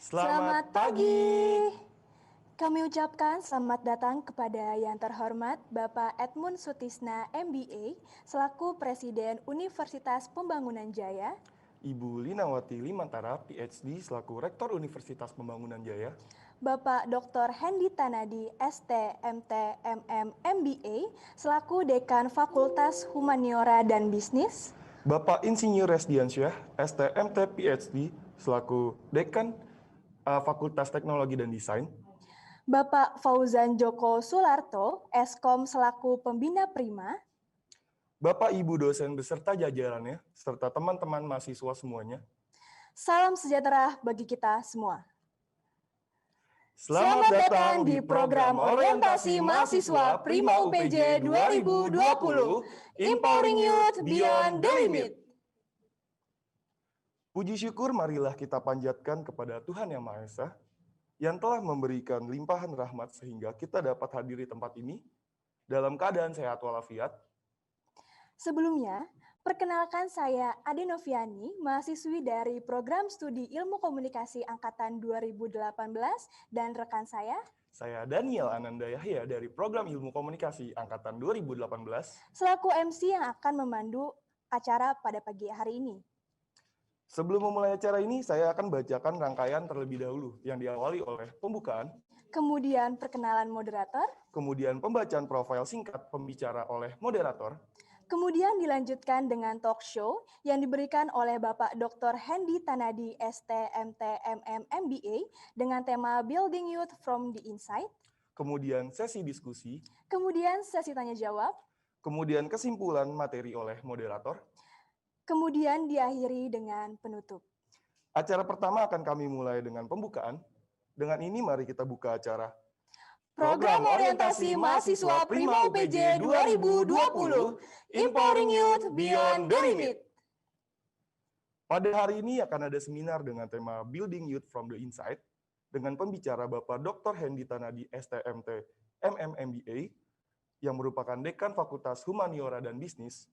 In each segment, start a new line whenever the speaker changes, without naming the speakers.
Selamat pagi. Kami ucapkan selamat datang kepada yang terhormat Bapak Edmund Sutisna MBA selaku Presiden Universitas Pembangunan Jaya,
Ibu Linawati Limantara, PhD selaku Rektor Universitas Pembangunan Jaya,
Bapak Dr. Hendi Tanadi, ST, MT, MM, MBA selaku Dekan Fakultas Humaniora dan Bisnis,
Bapak Insinyur Resdiansyah, STMT PhD selaku Dekan Fakultas Teknologi dan Desain,
Bapak Fauzan Joko Sularto, Eskom selaku Pembina Prima,
Bapak Ibu dosen beserta jajarannya, serta teman-teman mahasiswa semuanya.
salam sejahtera bagi kita semua.
Selamat datang di program orientasi mahasiswa Prima UPJ 2020, Empowering Youth Beyond the Limit. Puji syukur marilah kita panjatkan kepada Tuhan Yang Maha Esa, yang telah memberikan limpahan rahmat sehingga kita dapat hadir di tempat ini dalam keadaan sehat walafiat.
Sebelumnya, perkenalkan saya Ade Noviani, mahasiswi dari Program Studi Ilmu Komunikasi Angkatan 2018 dan rekan saya
Daniel Ananda Yahya dari Program Ilmu Komunikasi Angkatan 2018
selaku MC yang akan memandu acara pada pagi hari ini.
Sebelum memulai acara ini, saya akan bacakan rangkaian terlebih dahulu yang diawali oleh pembukaan,
kemudian perkenalan moderator,
kemudian pembacaan profil singkat pembicara oleh moderator,
kemudian dilanjutkan dengan talk show yang diberikan oleh Bapak Dr. Hendi Tanadi, ST, MT, MM, MBA dengan tema Building Youth from the Inside,
kemudian sesi diskusi,
kemudian sesi tanya jawab,
kemudian kesimpulan materi oleh moderator,
kemudian diakhiri dengan penutup.
Acara pertama akan kami mulai dengan pembukaan. Dengan ini mari kita buka acara
Program Orientasi Mahasiswa Prima UPJ 2020, Empowering Youth Beyond the Limit.
Pada hari ini akan ada seminar dengan tema Building Youth from the Inside dengan pembicara Bapak Dr. Hendi Tanadi, STMT, MMMBA, yang merupakan Dekan Fakultas Humaniora dan Bisnis,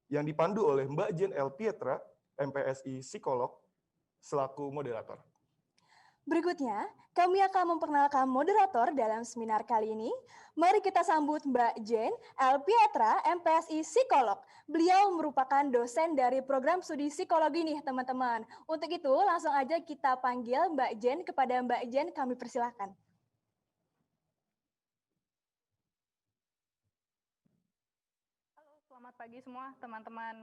yang dipandu oleh Mbak Jen L. Pietra, MPSI Psikolog, selaku moderator.
Berikutnya, kami akan memperkenalkan moderator dalam seminar kali ini. Mari kita sambut Mbak Jen L. Pietra, MPSI Psikolog. Beliau merupakan dosen dari program studi psikologi nih, teman-teman. Untuk itu, langsung aja kita panggil Mbak Jen. Kepada Mbak Jen, kami persilahkan.
Halo, selamat pagi semua teman-teman.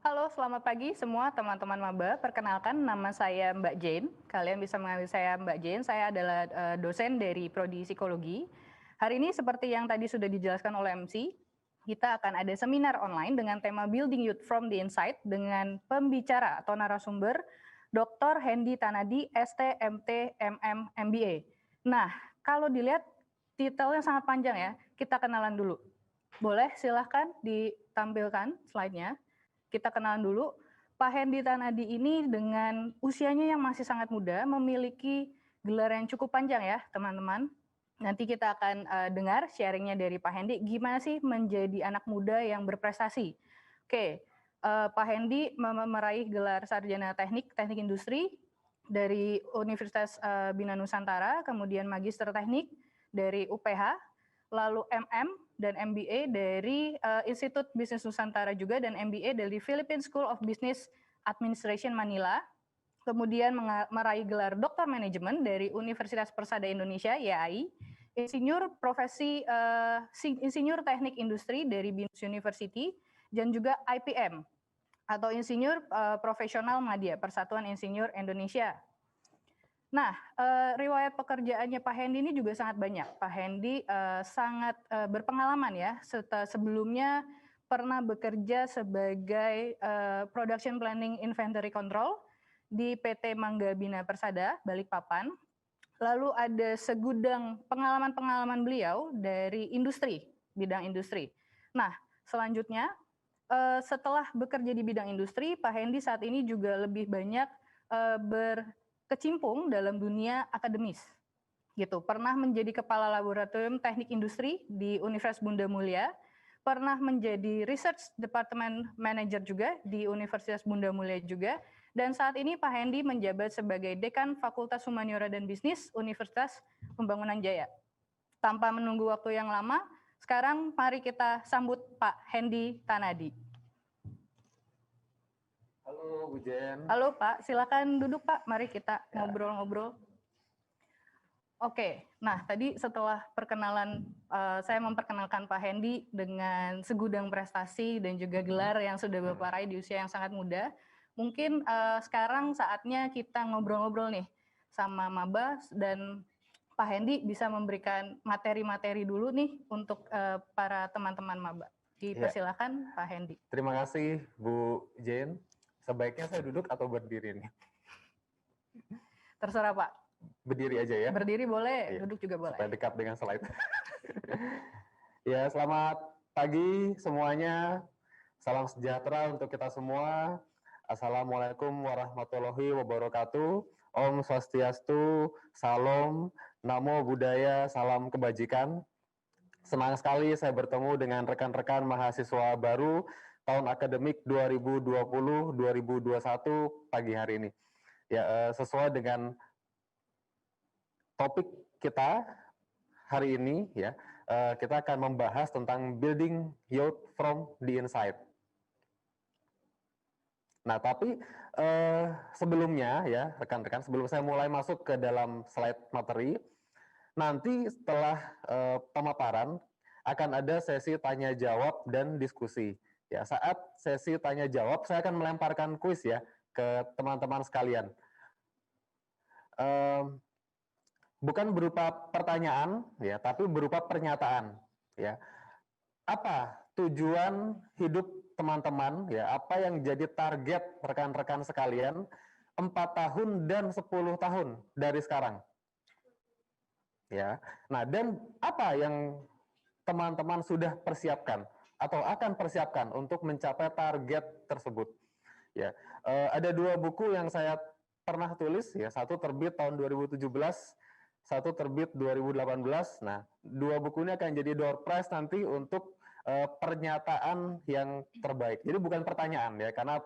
Halo, selamat pagi semua teman-teman maba. Perkenalkan, nama saya Mbak Jane. Kalian bisa mengambil saya Mbak Jane. Saya adalah dosen dari Prodi Psikologi. Hari ini seperti yang tadi sudah dijelaskan oleh MC, kita akan ada seminar online dengan tema Building Youth from the Inside dengan pembicara atau narasumber Dr. Hendi Tanadi, ST, MT, MM, MBA. Nah, kalau dilihat titelnya sangat panjang ya, kita kenalan dulu. Boleh silahkan ditampilkan slide-nya. Kita kenalan dulu. Pak Hendi Tanadi ini dengan usianya yang masih sangat muda, memiliki gelar yang cukup panjang ya teman-teman. Nanti kita akan dengar sharingnya dari Pak Hendi, gimana sih menjadi anak muda yang berprestasi. Oke, Pak Hendi meraih gelar sarjana teknik industri dari Universitas Bina Nusantara, kemudian magister teknik dari UPH, lalu MM dan MBA dari Institut Bisnis Nusantara juga, dan MBA dari Philippine School of Business Administration Manila. Kemudian meraih gelar Doktor Manajemen dari Universitas Persada Indonesia, YAI. Insinyur Insinyur Teknik Industri dari BINUS University, dan juga IPM atau Insinyur Profesional Madya, Persatuan Insinyur Indonesia. Nah, riwayat pekerjaannya Pak Hendi ini juga sangat banyak. Pak Hendi sangat berpengalaman ya. Sebelumnya pernah bekerja sebagai Production Planning Inventory Control di PT Mangga Bina Persada, Balikpapan. Lalu ada segudang pengalaman-pengalaman beliau dari industri, bidang industri. Nah, selanjutnya setelah bekerja di bidang industri, Pak Hendi saat ini juga lebih banyak berkecimpung dalam dunia akademis. Gitu. Pernah menjadi kepala laboratorium teknik industri di Universitas Bunda Mulia, pernah menjadi Research Department Manager juga di Universitas Bunda Mulia juga, dan saat ini Pak Hendy menjabat sebagai Dekan Fakultas Humaniora dan Bisnis Universitas Pembangunan Jaya. Tanpa menunggu waktu yang lama, sekarang mari kita sambut Pak Hendy Tanadi.
Halo Bu Jen.
Halo Pak, silakan duduk Pak, mari kita ngobrol-ngobrol. Oke, nah tadi setelah perkenalan, saya memperkenalkan Pak Hendy dengan segudang prestasi dan juga gelar yang sudah Bapak raih di usia yang sangat muda. Mungkin sekarang saatnya kita ngobrol-ngobrol nih sama Maba, dan Pak Hendy bisa memberikan materi-materi dulu nih untuk para teman-teman Maba. Dipersilakan Pak Hendy.
Terima kasih Bu Jen. Sebaiknya saya duduk atau berdiri nih?
Terserah Pak.
Berdiri aja ya?
Berdiri boleh, duduk juga boleh.
Supaya dekat dengan slide. Ya, selamat pagi semuanya. Salam sejahtera untuk kita semua. Assalamualaikum warahmatullahi wabarakatuh. Om Swastiastu, Salam, Namo Buddhaya, Salam Kebajikan. Senang sekali saya bertemu dengan rekan-rekan mahasiswa baru tahun akademik 2020-2021 pagi hari ini. Ya, sesuai dengan topik kita hari ini, ya, kita akan membahas tentang building youth from the inside. Nah, tapi sebelumnya, ya, rekan-rekan, sebelum saya mulai masuk ke dalam slide materi, nanti setelah pemaparan akan ada sesi tanya jawab dan diskusi. Ya, saat sesi tanya jawab, saya akan melemparkan kuis ya ke teman-teman sekalian. Bukan berupa pertanyaan, ya, tapi berupa pernyataan. Ya, apa tujuan hidup teman-teman? Ya, apa yang jadi target rekan-rekan sekalian 4 tahun dan 10 tahun dari sekarang? Ya, nah, dan apa yang teman-teman sudah persiapkan atau akan persiapkan untuk mencapai target tersebut? Ya, ada 2 buku yang saya pernah tulis, ya, satu terbit tahun 2017. Satu terbit 2018. Nah, 2 buku ini akan jadi door prize nanti untuk pernyataan yang terbaik. Jadi bukan pertanyaan ya, karena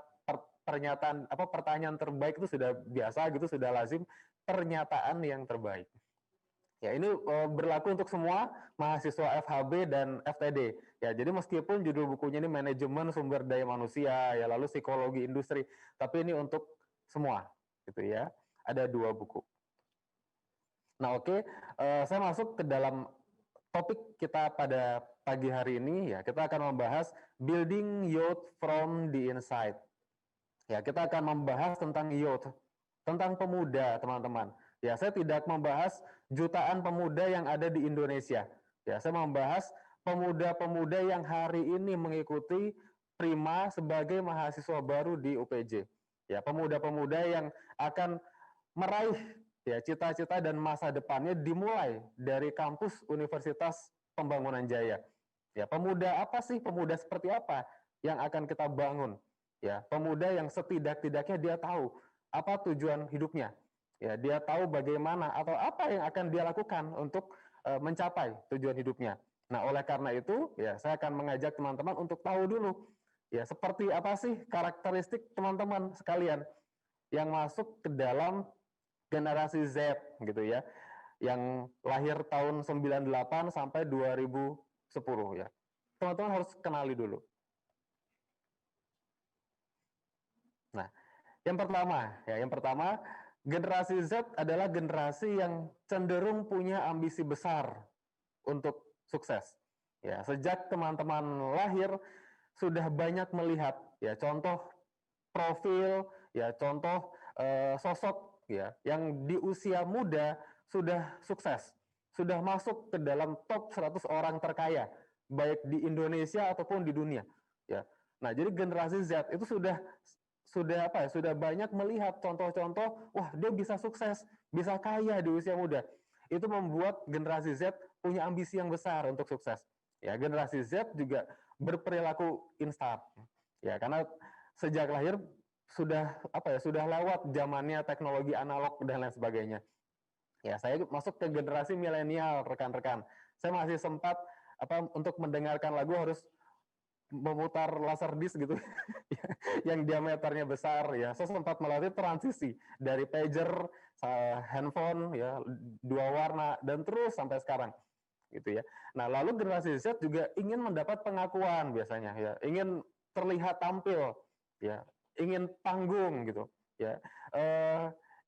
pertanyaan terbaik itu sudah biasa gitu, sudah lazim. Pernyataan yang terbaik. Ya, ini berlaku untuk semua mahasiswa FHB dan FTD. Ya, jadi meskipun judul bukunya ini manajemen sumber daya manusia, ya, lalu psikologi industri, tapi ini untuk semua, gitu ya. Ada 2 buku. Nah, oke, saya masuk ke dalam topik kita pada pagi hari ini, ya. Kita akan membahas building youth from the inside. Ya, kita akan membahas tentang youth, tentang pemuda, teman-teman. Ya, saya tidak membahas jutaan pemuda yang ada di Indonesia. Ya, saya membahas pemuda-pemuda yang hari ini mengikuti Prima sebagai mahasiswa baru di UPJ. Ya, pemuda-pemuda yang akan meraih, ya, cita-cita dan masa depannya dimulai dari kampus Universitas Pembangunan Jaya. Ya, pemuda apa sih? Pemuda seperti apa yang akan kita bangun? Ya, pemuda yang setidak-tidaknya dia tahu apa tujuan hidupnya. Ya, dia tahu bagaimana atau apa yang akan dia lakukan untuk mencapai tujuan hidupnya. Nah, oleh karena itu, ya, saya akan mengajak teman-teman untuk tahu dulu, ya, seperti apa sih karakteristik teman-teman sekalian yang masuk ke dalam generasi Z gitu ya, yang lahir tahun 98 sampai 2010 ya. Teman-teman harus kenali dulu. Nah, yang pertama, generasi Z adalah generasi yang cenderung punya ambisi besar untuk sukses. Ya, sejak teman-teman lahir sudah banyak melihat, ya, contoh profil, ya, contoh sosok, ya, yang di usia muda sudah sukses, sudah masuk ke dalam top 100 orang terkaya, baik di Indonesia ataupun di dunia. Ya, nah, jadi generasi Z itu sudah banyak melihat contoh-contoh, wah, dia bisa sukses, bisa kaya di usia muda. Itu membuat generasi Z punya ambisi yang besar untuk sukses. Ya, generasi Z juga berperilaku instan. Ya, karena sejak lahir sudah lewat zamannya teknologi analog dan lain sebagainya. Ya, saya masuk ke generasi milenial, rekan-rekan. Saya masih sempat untuk mendengarkan lagu harus memutar laserdisc gitu yang diameternya besar ya. Saya sempat melalui transisi dari pager, handphone ya, 2 warna dan terus sampai sekarang gitu ya. Nah, lalu generasi Z juga ingin mendapat pengakuan biasanya ya, ingin terlihat tampil ya, ingin panggung gitu ya.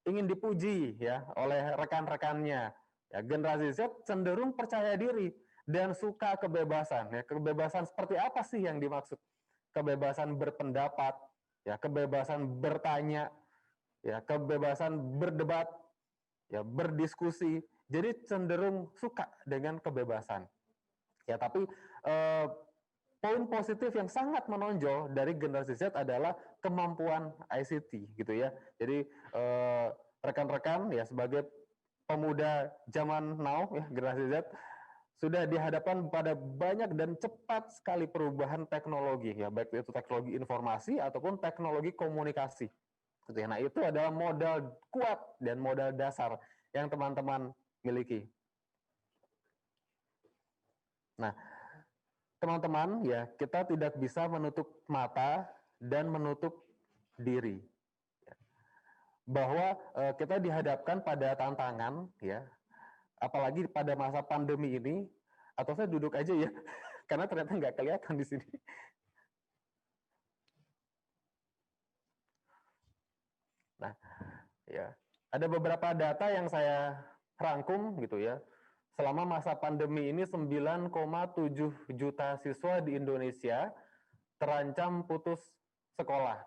Ingin dipuji ya oleh rekan-rekannya. Ya, generasi Z cenderung percaya diri dan suka kebebasan. Ya, kebebasan seperti apa sih yang dimaksud? Kebebasan berpendapat, ya, kebebasan bertanya, ya, kebebasan berdebat, ya, berdiskusi. Jadi cenderung suka dengan kebebasan. Ya, tapi poin positif yang sangat menonjol dari generasi Z adalah kemampuan ICT, gitu ya. Jadi rekan-rekan ya sebagai pemuda zaman now ya generasi Z sudah dihadapkan pada banyak dan cepat sekali perubahan teknologi ya, baik itu teknologi informasi ataupun teknologi komunikasi. Gitu ya. Nah, itu adalah modal kuat dan modal dasar yang teman-teman miliki. Nah, teman-teman ya, kita tidak bisa menutup mata dan menutup diri. Bahwa kita dihadapkan pada tantangan ya, apalagi pada masa pandemi ini, atau saya duduk aja ya, karena ternyata nggak kelihatan di sini. Nah, ya, ada beberapa data yang saya rangkum gitu ya. Selama masa pandemi ini 9,7 juta siswa di Indonesia terancam putus sekolah.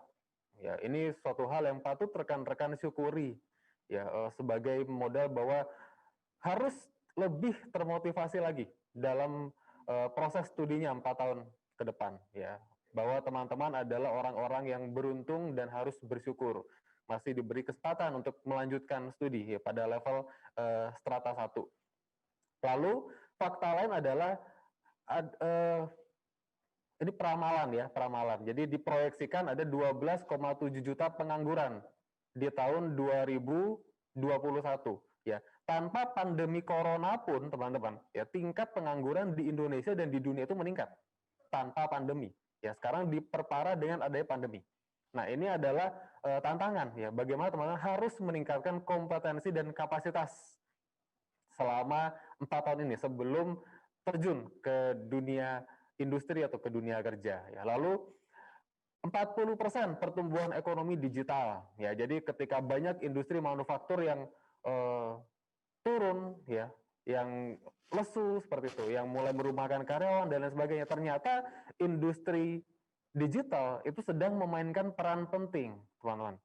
Ya, ini suatu hal yang patut rekan-rekan syukuri ya, sebagai modal bahwa harus lebih termotivasi lagi dalam proses studinya 4 tahun ke depan ya, bahwa teman-teman adalah orang-orang yang beruntung dan harus bersyukur masih diberi kesempatan untuk melanjutkan studi ya, pada level strata 1. Lalu fakta lain adalah ini peramalan ya, peramalan. Jadi diproyeksikan ada 12,7 juta pengangguran di tahun 2021 ya. Tanpa pandemi corona pun teman-teman ya, tingkat pengangguran di Indonesia dan di dunia itu meningkat tanpa pandemi. Ya, sekarang diperparah dengan adanya pandemi. Nah, ini adalah tantangan ya, bagaimana teman-teman harus meningkatkan kompetensi dan kapasitas selama 4 tahun ini sebelum terjun ke dunia industri atau ke dunia kerja. Ya, lalu 40% pertumbuhan ekonomi digital. Ya, jadi ketika banyak industri manufaktur yang turun, ya, yang lesu seperti itu, yang mulai merumahkan karyawan dan lain sebagainya, ternyata industri digital itu sedang memainkan peran penting, teman-teman.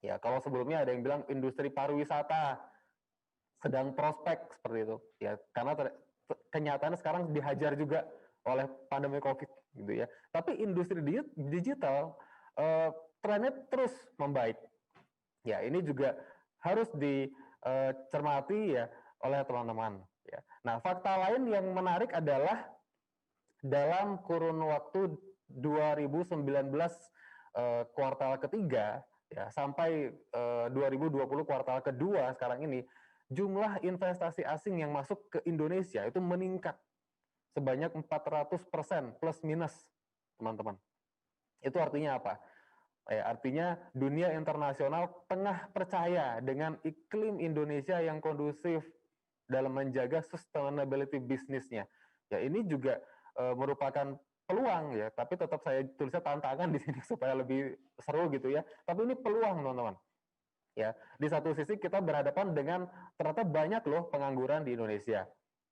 Ya, kalau sebelumnya ada yang bilang industri pariwisata sedang prospek seperti itu, ya, karena kenyataannya sekarang dihajar juga oleh pandemi COVID gitu ya. Tapi industri digital trennya terus membaik. Ya, ini juga harus dicermati ya oleh teman-teman. Ya. Nah, fakta lain yang menarik adalah dalam kurun waktu 2019 kuartal ketiga ya sampai 2020 kuartal kedua sekarang ini, jumlah investasi asing yang masuk ke Indonesia itu meningkat sebanyak 400% plus minus, teman-teman. Itu artinya apa? Artinya dunia internasional tengah percaya dengan iklim Indonesia yang kondusif dalam menjaga sustainability bisnisnya. Ya, ini juga merupakan peluang ya, tapi tetap saya tulisnya tantangan di sini supaya lebih seru gitu ya. Tapi ini peluang, teman-teman. Ya, di satu sisi kita berhadapan dengan ternyata banyak loh pengangguran di Indonesia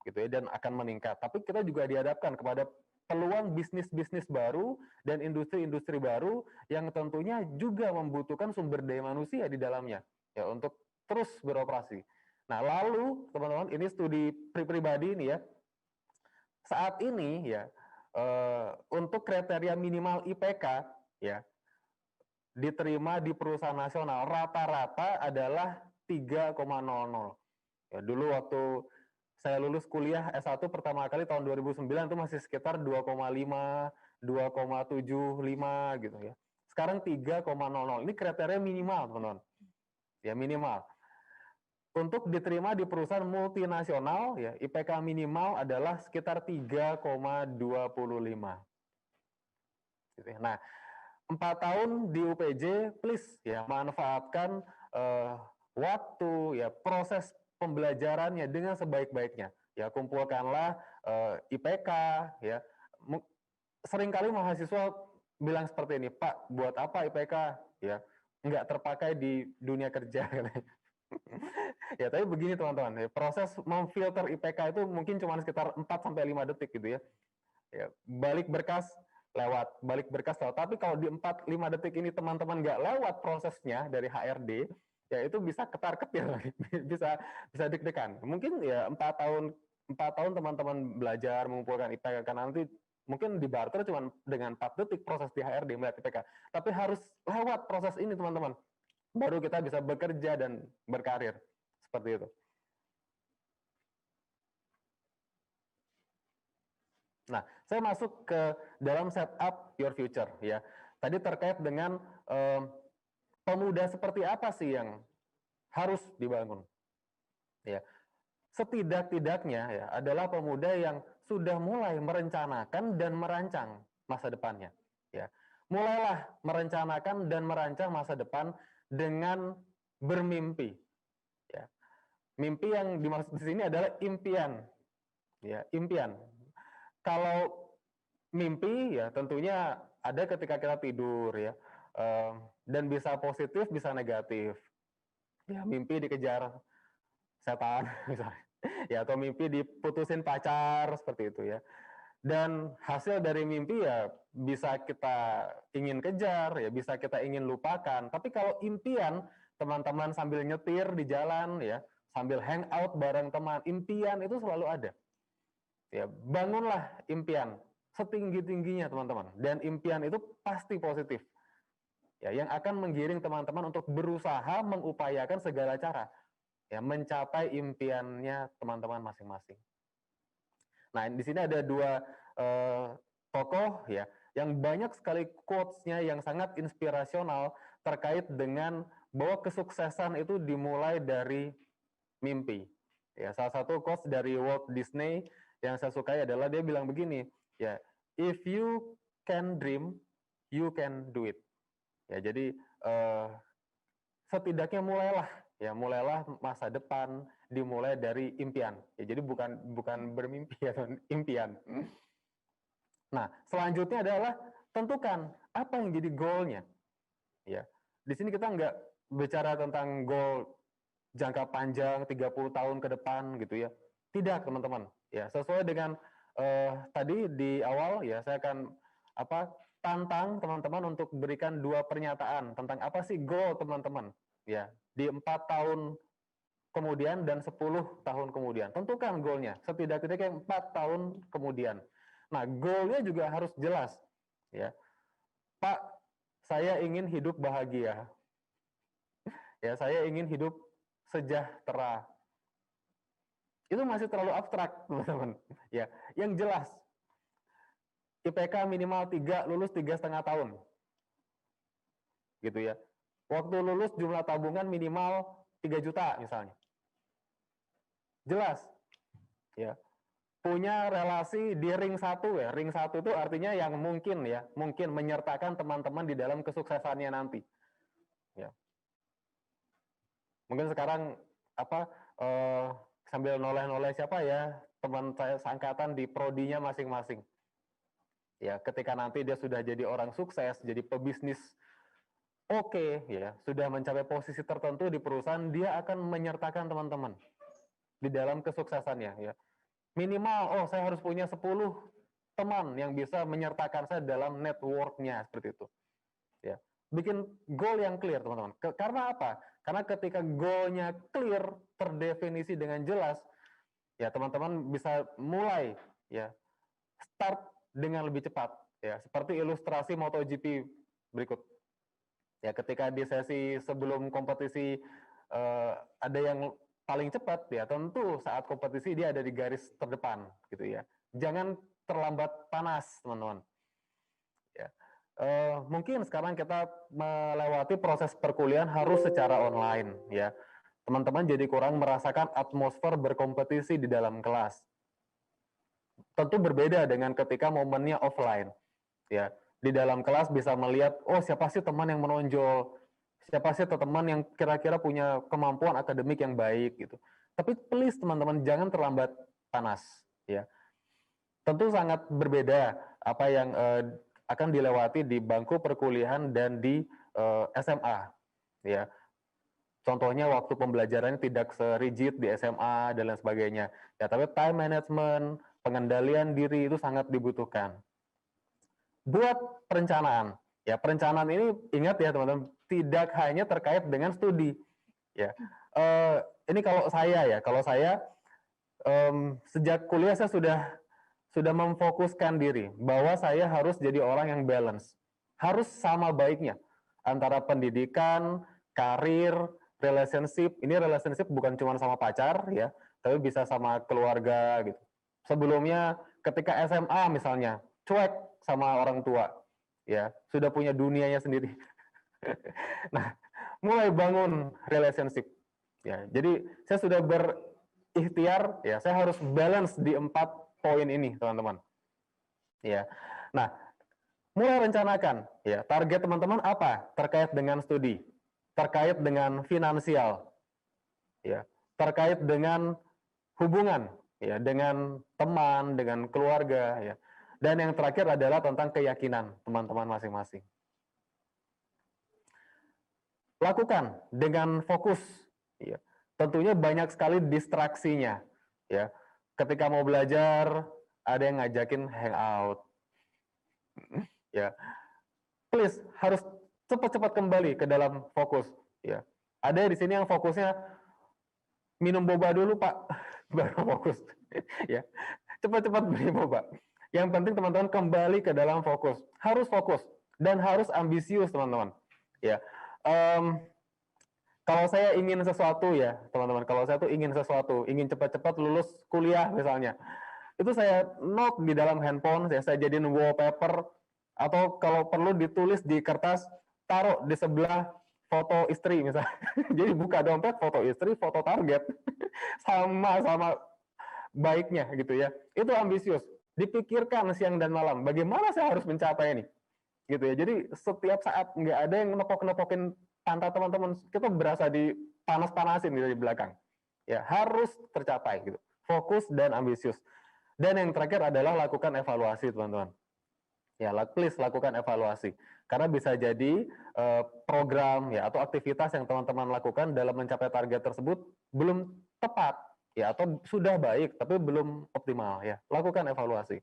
gitu ya, dan akan meningkat. Tapi kita juga dihadapkan kepada peluang bisnis-bisnis baru dan industri-industri baru yang tentunya juga membutuhkan sumber daya manusia di dalamnya ya untuk terus beroperasi. Nah, lalu teman-teman, ini studi pribadi ini ya. Saat ini ya untuk kriteria minimal IPK ya diterima di perusahaan nasional rata-rata adalah 3,00. Ya, dulu waktu saya lulus kuliah S1 pertama kali tahun 2009 itu masih sekitar 2,5, 2,75 gitu ya. Sekarang 3,00. Ini kriteria minimal, teman-teman. Ya, minimal. Untuk diterima di perusahaan multinasional ya, IPK minimal adalah sekitar 3,25. Gitu ya. Nah, 4 tahun di UPJ, please ya manfaatkan waktu ya proses pembelajarannya dengan sebaik-baiknya. Ya kumpulkanlah IPK ya. Seringkali mahasiswa bilang seperti ini, Pak, buat apa IPK? Ya, nggak terpakai di dunia kerja. Ya, tapi begini teman-teman, ya, proses memfilter IPK itu mungkin cuma sekitar 4-5 detik gitu ya. Ya, balik berkas lewat. Tapi kalau di 4-5 detik ini teman-teman nggak lewat prosesnya dari HRD, ya itu bisa ketar-ketir, bisa deg-degan. Mungkin ya 4 tahun teman-teman belajar mengumpulkan IPK, karena nanti mungkin di barter cuma dengan 4 detik proses di HRD melihat IPK. Tapi harus lewat proses ini teman-teman, baru kita bisa bekerja dan berkarir seperti itu. Nah, saya masuk ke dalam setup your future ya. Tadi terkait dengan pemuda seperti apa sih yang harus dibangun. Ya. Setidak-tidaknya ya adalah pemuda yang sudah mulai merencanakan dan merancang masa depannya. Ya. Mulailah merencanakan dan merancang masa depan dengan bermimpi. Ya. Mimpi yang dimaksud di sini adalah impian. Ya, impian. Kalau mimpi ya tentunya ada ketika kita tidur ya, dan bisa positif bisa negatif. Ya mimpi dikejar setan misalnya, ya atau mimpi diputusin pacar seperti itu ya. Dan hasil dari mimpi ya bisa kita ingin kejar ya, bisa kita ingin lupakan. Tapi kalau impian, teman-teman sambil nyetir di jalan ya, sambil hangout bareng teman, impian itu selalu ada. Ya, bangunlah impian setinggi-tingginya teman-teman, dan impian itu pasti positif. Ya, yang akan menggiring teman-teman untuk berusaha mengupayakan segala cara ya mencapai impiannya teman-teman masing-masing. Nah, di sini ada 2 tokoh ya yang banyak sekali quotes-nya yang sangat inspirasional terkait dengan bahwa kesuksesan itu dimulai dari mimpi. Ya, salah satu quotes dari Walt Disney yang saya sukai adalah dia bilang begini, ya, if you can dream, you can do it. Ya, jadi setidaknya mulailah masa depan dimulai dari impian. Ya, jadi bukan bermimpi ya, impian. Nah, selanjutnya adalah tentukan apa yang jadi goalnya. Ya, di sini kita nggak bicara tentang goal jangka panjang 30 tahun ke depan gitu ya. Tidak, teman-teman. Ya, sesuai dengan tadi di awal ya saya akan tantang teman-teman untuk berikan 2 pernyataan tentang apa sih goal teman-teman ya di 4 tahun kemudian dan 10 tahun kemudian. Tentukan goalnya setidaknya 4 tahun kemudian. Nah, goalnya juga harus jelas ya. Pak, saya ingin hidup bahagia. Ya, saya ingin hidup sejahtera. Itu masih terlalu abstrak, teman-teman. Ya, yang jelas. IPK minimal 3, lulus 3,5 tahun. Gitu ya. Waktu lulus jumlah tabungan minimal 3 juta misalnya. Jelas. Ya. Punya relasi di ring 1 ya. Ring 1 itu artinya yang mungkin menyertakan teman-teman di dalam kesuksesannya nanti. Ya. Mungkin sekarang sambil noleh-noleh siapa ya teman saya seangkatan di prodinya masing-masing. Ya, ketika nanti dia sudah jadi orang sukses, jadi pebisnis ya, sudah mencapai posisi tertentu di perusahaan, dia akan menyertakan teman-teman di dalam kesuksesannya ya. Minimal saya harus punya 10 teman yang bisa menyertakan saya dalam network-nya seperti itu. Ya. Bikin goal yang clear, teman-teman. Karena apa? Karena ketika goal-nya clear, terdefinisi dengan jelas, ya teman-teman bisa mulai ya start dengan lebih cepat ya, seperti ilustrasi MotoGP berikut. Ya, ketika di sesi sebelum kompetisi ada yang paling cepat ya, tentu saat kompetisi dia ada di garis terdepan gitu ya. Jangan terlambat panas, teman-teman. Ya. Mungkin sekarang kita melewati proses perkuliahan harus secara online ya. Teman-teman jadi kurang merasakan atmosfer berkompetisi di dalam kelas. Tentu berbeda dengan ketika momennya offline ya. di dalam kelas bisa melihat, oh siapa sih teman yang menonjol, siapa sih teman yang kira-kira punya kemampuan akademik yang baik gitu. Tapi please teman-teman jangan terlambat panas ya. Tentu sangat berbeda apa yang akan dilewati di bangku perkuliahan dan di SMA ya. Contohnya waktu pembelajarannya tidak serigid di SMA dan lain sebagainya. Ya, tapi time management, pengendalian diri itu sangat dibutuhkan. Buat perencanaan, ya perencanaan ini ingat ya teman-teman, tidak hanya terkait dengan studi. Ya, ini kalau saya sejak kuliah saya sudah memfokuskan diri bahwa saya harus jadi orang yang balance, harus sama baiknya antara pendidikan, karir, relationship. Ini relationship bukan cuma sama pacar ya, tapi bisa sama keluarga gitu. Sebelumnya ketika SMA misalnya cuek sama orang tua, ya sudah punya dunianya sendiri. Nah, mulai bangun relationship. Ya, jadi saya sudah berikhtiar, ya saya harus balance di 4 poin ini, teman-teman. Ya, nah mulai rencanakan, ya target teman-teman apa terkait dengan studi, terkait dengan finansial, ya terkait dengan hubungan, ya dengan teman, dengan keluarga, ya. Dan yang terakhir adalah tentang keyakinan teman-teman masing-masing. Lakukan dengan fokus, ya. Tentunya banyak sekali distraksinya, ya. Ketika mau belajar, ada yang ngajakin hangout, ya. Please harus cepat-cepat kembali ke dalam fokus, ya. Ada di sini yang fokusnya minum boba dulu Pak, baru fokus, ya. Cepat-cepat beli boba. Yang penting teman-teman kembali ke dalam fokus. Harus fokus dan harus ambisius teman-teman. Ya, kalau saya ingin sesuatu ya teman-teman, kalau saya tuh ingin sesuatu, ingin cepat-cepat lulus kuliah misalnya, itu saya note di dalam handphone, saya jadiin wallpaper, atau kalau perlu ditulis di kertas, taruh di sebelah foto istri misalnya. Jadi buka dompet, foto istri, foto target, sama-sama baiknya gitu ya. Itu ambisius. Dipikirkan siang dan malam, bagaimana saya harus mencapai ini, gitu ya. Jadi setiap saat nggak ada yang nepok-nepokin pantat teman-teman, kita berasa dipanas-panasin gitu di belakang. Ya harus tercapai gitu. Fokus dan ambisius. Dan yang terakhir adalah lakukan evaluasi teman-teman. Ya, please lakukan evaluasi. Karena bisa jadi program ya atau aktivitas yang teman-teman lakukan dalam mencapai target tersebut belum tepat. Ya, atau sudah baik tapi belum optimal ya. Lakukan evaluasi.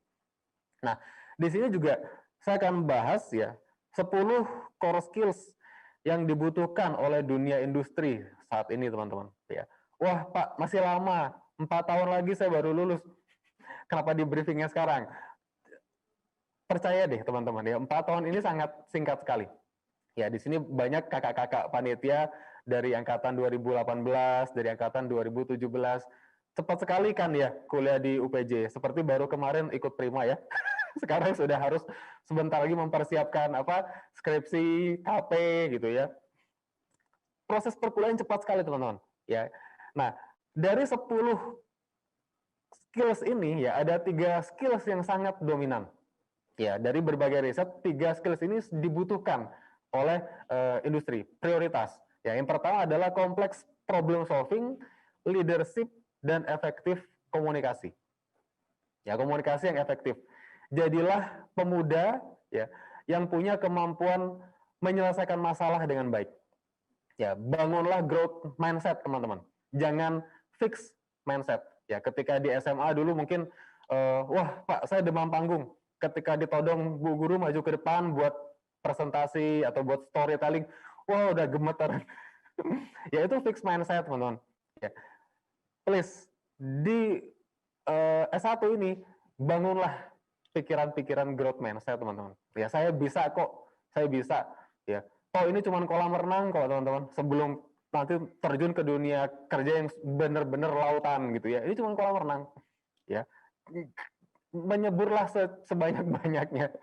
Nah, di sini juga saya akan bahas ya 10 core skills yang dibutuhkan oleh dunia industri saat ini, teman-teman. Ya. Wah, Pak, masih lama. 4 tahun lagi saya baru lulus. Kenapa di briefingnya sekarang? Percaya deh, teman-teman ya. 4 tahun ini sangat singkat sekali. Ya, di sini banyak kakak-kakak panitia dari angkatan 2018, dari angkatan 2017. Cepat sekali kan ya kuliah di UPJ. Seperti baru kemarin ikut Prima ya. Sekarang sudah harus sebentar lagi mempersiapkan skripsi, KP gitu ya. Proses perkuliahan cepat sekali teman-teman. Ya. Nah, dari 10 skills ini ya ada 3 skills yang sangat dominan. Ya, dari berbagai riset 3 skills ini dibutuhkan oleh industri, prioritas. Ya, yang pertama adalah kompleks problem solving, leadership, dan efektif komunikasi. Ya, komunikasi yang efektif. Jadilah pemuda ya yang punya kemampuan menyelesaikan masalah dengan baik. Ya, bangunlah growth mindset, teman-teman. Jangan fix mindset. Ya, ketika di SMA dulu mungkin wah, Pak, saya demam panggung. Ketika ditodong Bu Guru maju ke depan buat presentasi atau buat storytelling, wah udah gemeteran. Ya, itu fix mindset, teman-teman. Ya. Please, di S1 ini, bangunlah pikiran-pikiran growth mindset, teman-teman. Ya, saya bisa kok, saya bisa. Ya, oh ini cuma kolam renang kok, teman-teman. Sebelum nanti terjun ke dunia kerja yang benar-benar lautan gitu ya. Ini cuma kolam renang. Ya, menyeburlah sebanyak-banyaknya,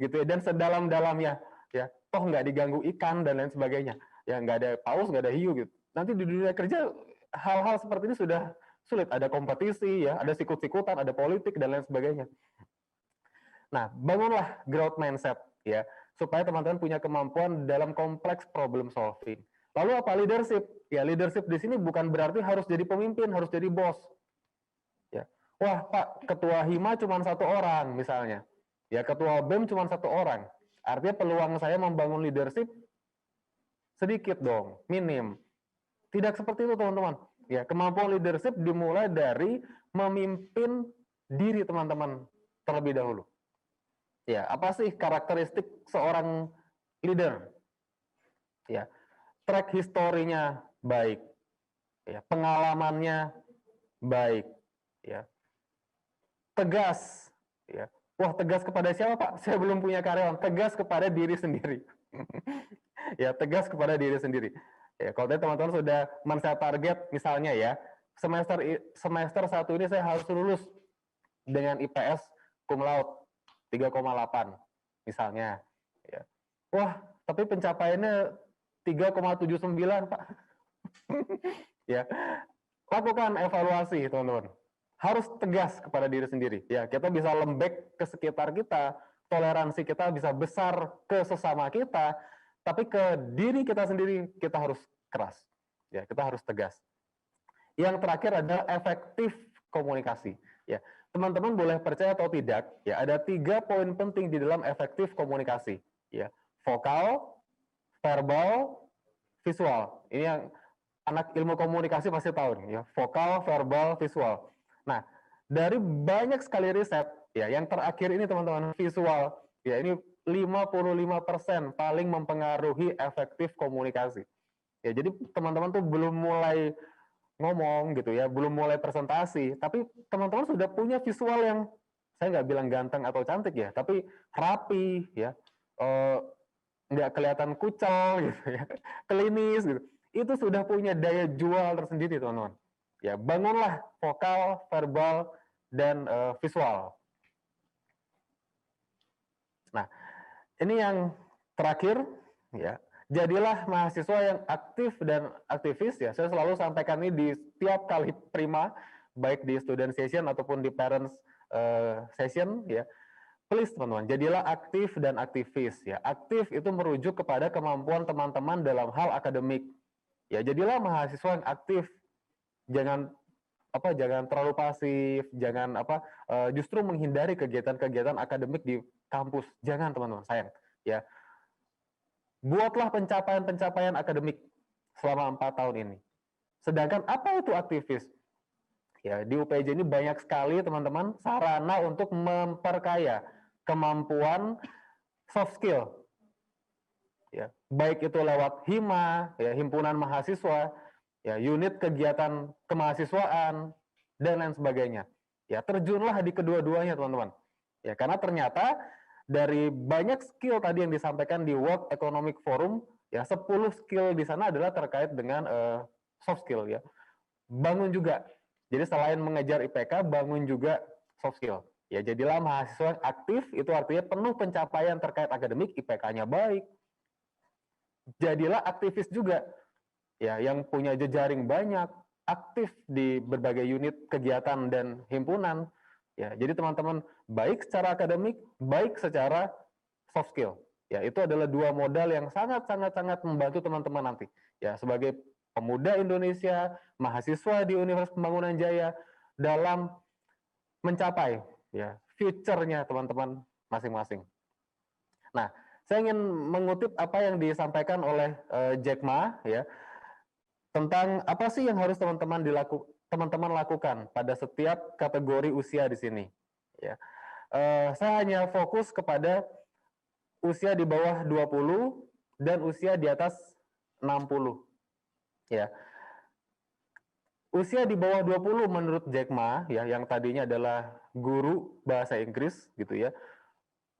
gitu ya. Dan sedalam-dalamnya, ya. Toh nggak diganggu ikan dan lain sebagainya. Ya, nggak ada paus, nggak ada hiu gitu. Nanti di dunia kerja hal-hal seperti ini sudah sulit. Ada kompetisi, ya, ada sikut-sikutan, ada politik dan lain sebagainya. Nah, bangunlah growth mindset ya, supaya teman-teman punya kemampuan dalam kompleks problem solving. Lalu apa leadership? Ya, leadership di sini bukan berarti harus jadi pemimpin, harus jadi bos. Ya. Wah, Pak, ketua HIMA cuma 1 orang misalnya. Ya, ketua BEM cuma 1 orang. Artinya peluang saya membangun leadership sedikit dong, minim. Tidak seperti itu, teman-teman. Ya, kemampuan leadership dimulai dari memimpin diri teman-teman terlebih dahulu. Ya, apa sih karakteristik seorang leader? Ya, track historinya baik, ya, pengalamannya baik, ya, tegas, ya. Wah, tegas kepada siapa, Pak? Saya belum punya karyawan. Tegas kepada diri sendiri. Ya, tegas kepada diri sendiri. Ya, kalau teman-teman sudah men-set target, misalnya ya, semester 1 ini saya harus lulus dengan IPS cum laude 3,8 misalnya. Ya. Wah, tapi pencapaiannya 3,79, Pak. Ya, lakukan evaluasi, teman-teman. Harus tegas kepada diri sendiri. Ya, kita bisa lembek ke sekitar kita, toleransi kita bisa besar ke sesama kita, tapi ke diri kita sendiri kita harus keras. Ya, kita harus tegas. Yang terakhir adalah efektif komunikasi. Ya, teman-teman boleh percaya atau tidak, ya ada 3 poin penting di dalam efektif komunikasi. Ya, vokal, verbal, visual. Ini yang anak ilmu komunikasi pasti tahu nih, ya, vokal, verbal, visual. Nah, dari banyak sekali riset, ya, yang terakhir ini teman-teman, visual, ya ini 55% paling mempengaruhi efektif komunikasi. Ya, jadi teman-teman tuh belum mulai ngomong gitu ya, belum mulai presentasi, tapi teman-teman sudah punya visual yang saya nggak bilang ganteng atau cantik ya, tapi rapi ya, nggak kelihatan kucel gitu ya, klinis gitu. Itu sudah punya daya jual tersendiri, teman-teman. Ya, bangunlah vokal, verbal, dan visual. Nah, ini yang terakhir, ya. Jadilah mahasiswa yang aktif dan aktivis, ya. Saya selalu sampaikan ini di setiap kali prima, baik di student session ataupun di parents session, ya. Please, teman-teman, jadilah aktif dan aktivis, ya. Aktif itu merujuk kepada kemampuan teman-teman dalam hal akademik. Ya, jadilah mahasiswa yang aktif. Jangan terlalu pasif, jangan justru menghindari kegiatan-kegiatan akademik di kampus. Jangan, teman-teman, sayang. Ya, buatlah pencapaian-pencapaian akademik selama 4 tahun ini. Sedangkan apa itu aktivis? Ya, di UPJ ini banyak sekali, teman-teman, sarana untuk memperkaya kemampuan soft skill. Ya, baik itu lewat HIMA, ya, himpunan mahasiswa, ya, unit kegiatan kemahasiswaan, dan lain sebagainya. Ya, terjunlah di kedua-duanya, teman-teman. Ya, karena ternyata dari banyak skill tadi yang disampaikan di World Economic Forum, ya 10 skill di sana adalah terkait dengan soft skill, ya. Bangun juga. Jadi selain mengejar IPK, bangun juga soft skill. Ya, jadilah mahasiswa yang aktif, itu artinya penuh pencapaian terkait akademik, IPK-nya baik. Jadilah aktivis juga, ya, yang punya jejaring banyak, aktif di berbagai unit kegiatan dan himpunan. Ya, jadi teman-teman baik secara akademik, baik secara soft skill. Ya, itu adalah 2 modal yang sangat membantu teman-teman nanti. Ya, sebagai pemuda Indonesia, mahasiswa di Universitas Pembangunan Jaya dalam mencapai, ya, future-nya teman-teman masing-masing. Nah, saya ingin mengutip apa yang disampaikan oleh Jack Ma, ya, tentang apa sih yang harus teman-teman lakukan pada setiap kategori usia di sini. Ya, saya hanya fokus kepada usia di bawah 20 dan usia di atas 60. Ya, usia di bawah 20 menurut Jack Ma, ya, yang tadinya adalah guru bahasa Inggris gitu ya.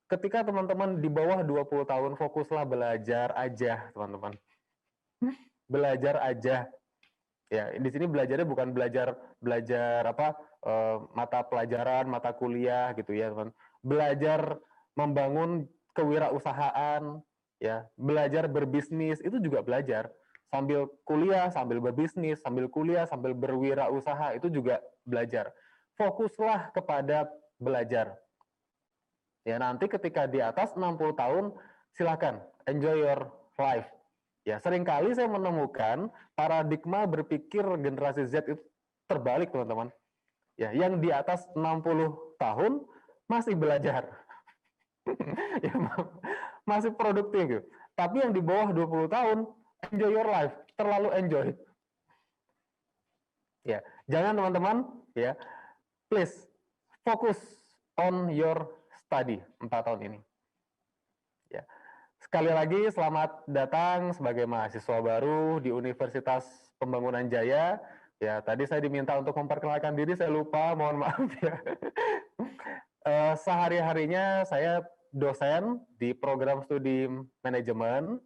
Ketika teman-teman di bawah 20 tahun, fokuslah belajar aja, teman-teman. Belajar aja. Ya, di sini belajarnya bukan belajar mata pelajaran, mata kuliah gitu ya, teman. Belajar membangun kewirausahaan, ya, belajar berbisnis, itu juga belajar. Sambil kuliah, sambil berbisnis, sambil kuliah, sambil berwirausaha, itu juga belajar. Fokuslah kepada belajar. Ya, nanti ketika di atas 60 tahun, silakan enjoy your life. Ya, seringkali saya menemukan paradigma berpikir generasi Z itu terbalik, teman-teman. Ya, yang di atas 60 tahun masih belajar. Ya, masih produktif gitu. Tapi yang di bawah 20 tahun enjoy your life, terlalu enjoy. Ya, jangan teman-teman, ya. Please fokus on your study 4 tahun ini. Ya. Sekali lagi selamat datang sebagai mahasiswa baru di Universitas Pembangunan Jaya. Ya, tadi saya diminta untuk memperkenalkan diri, saya lupa, mohon maaf ya. Sehari-harinya saya dosen di program studi manajemen.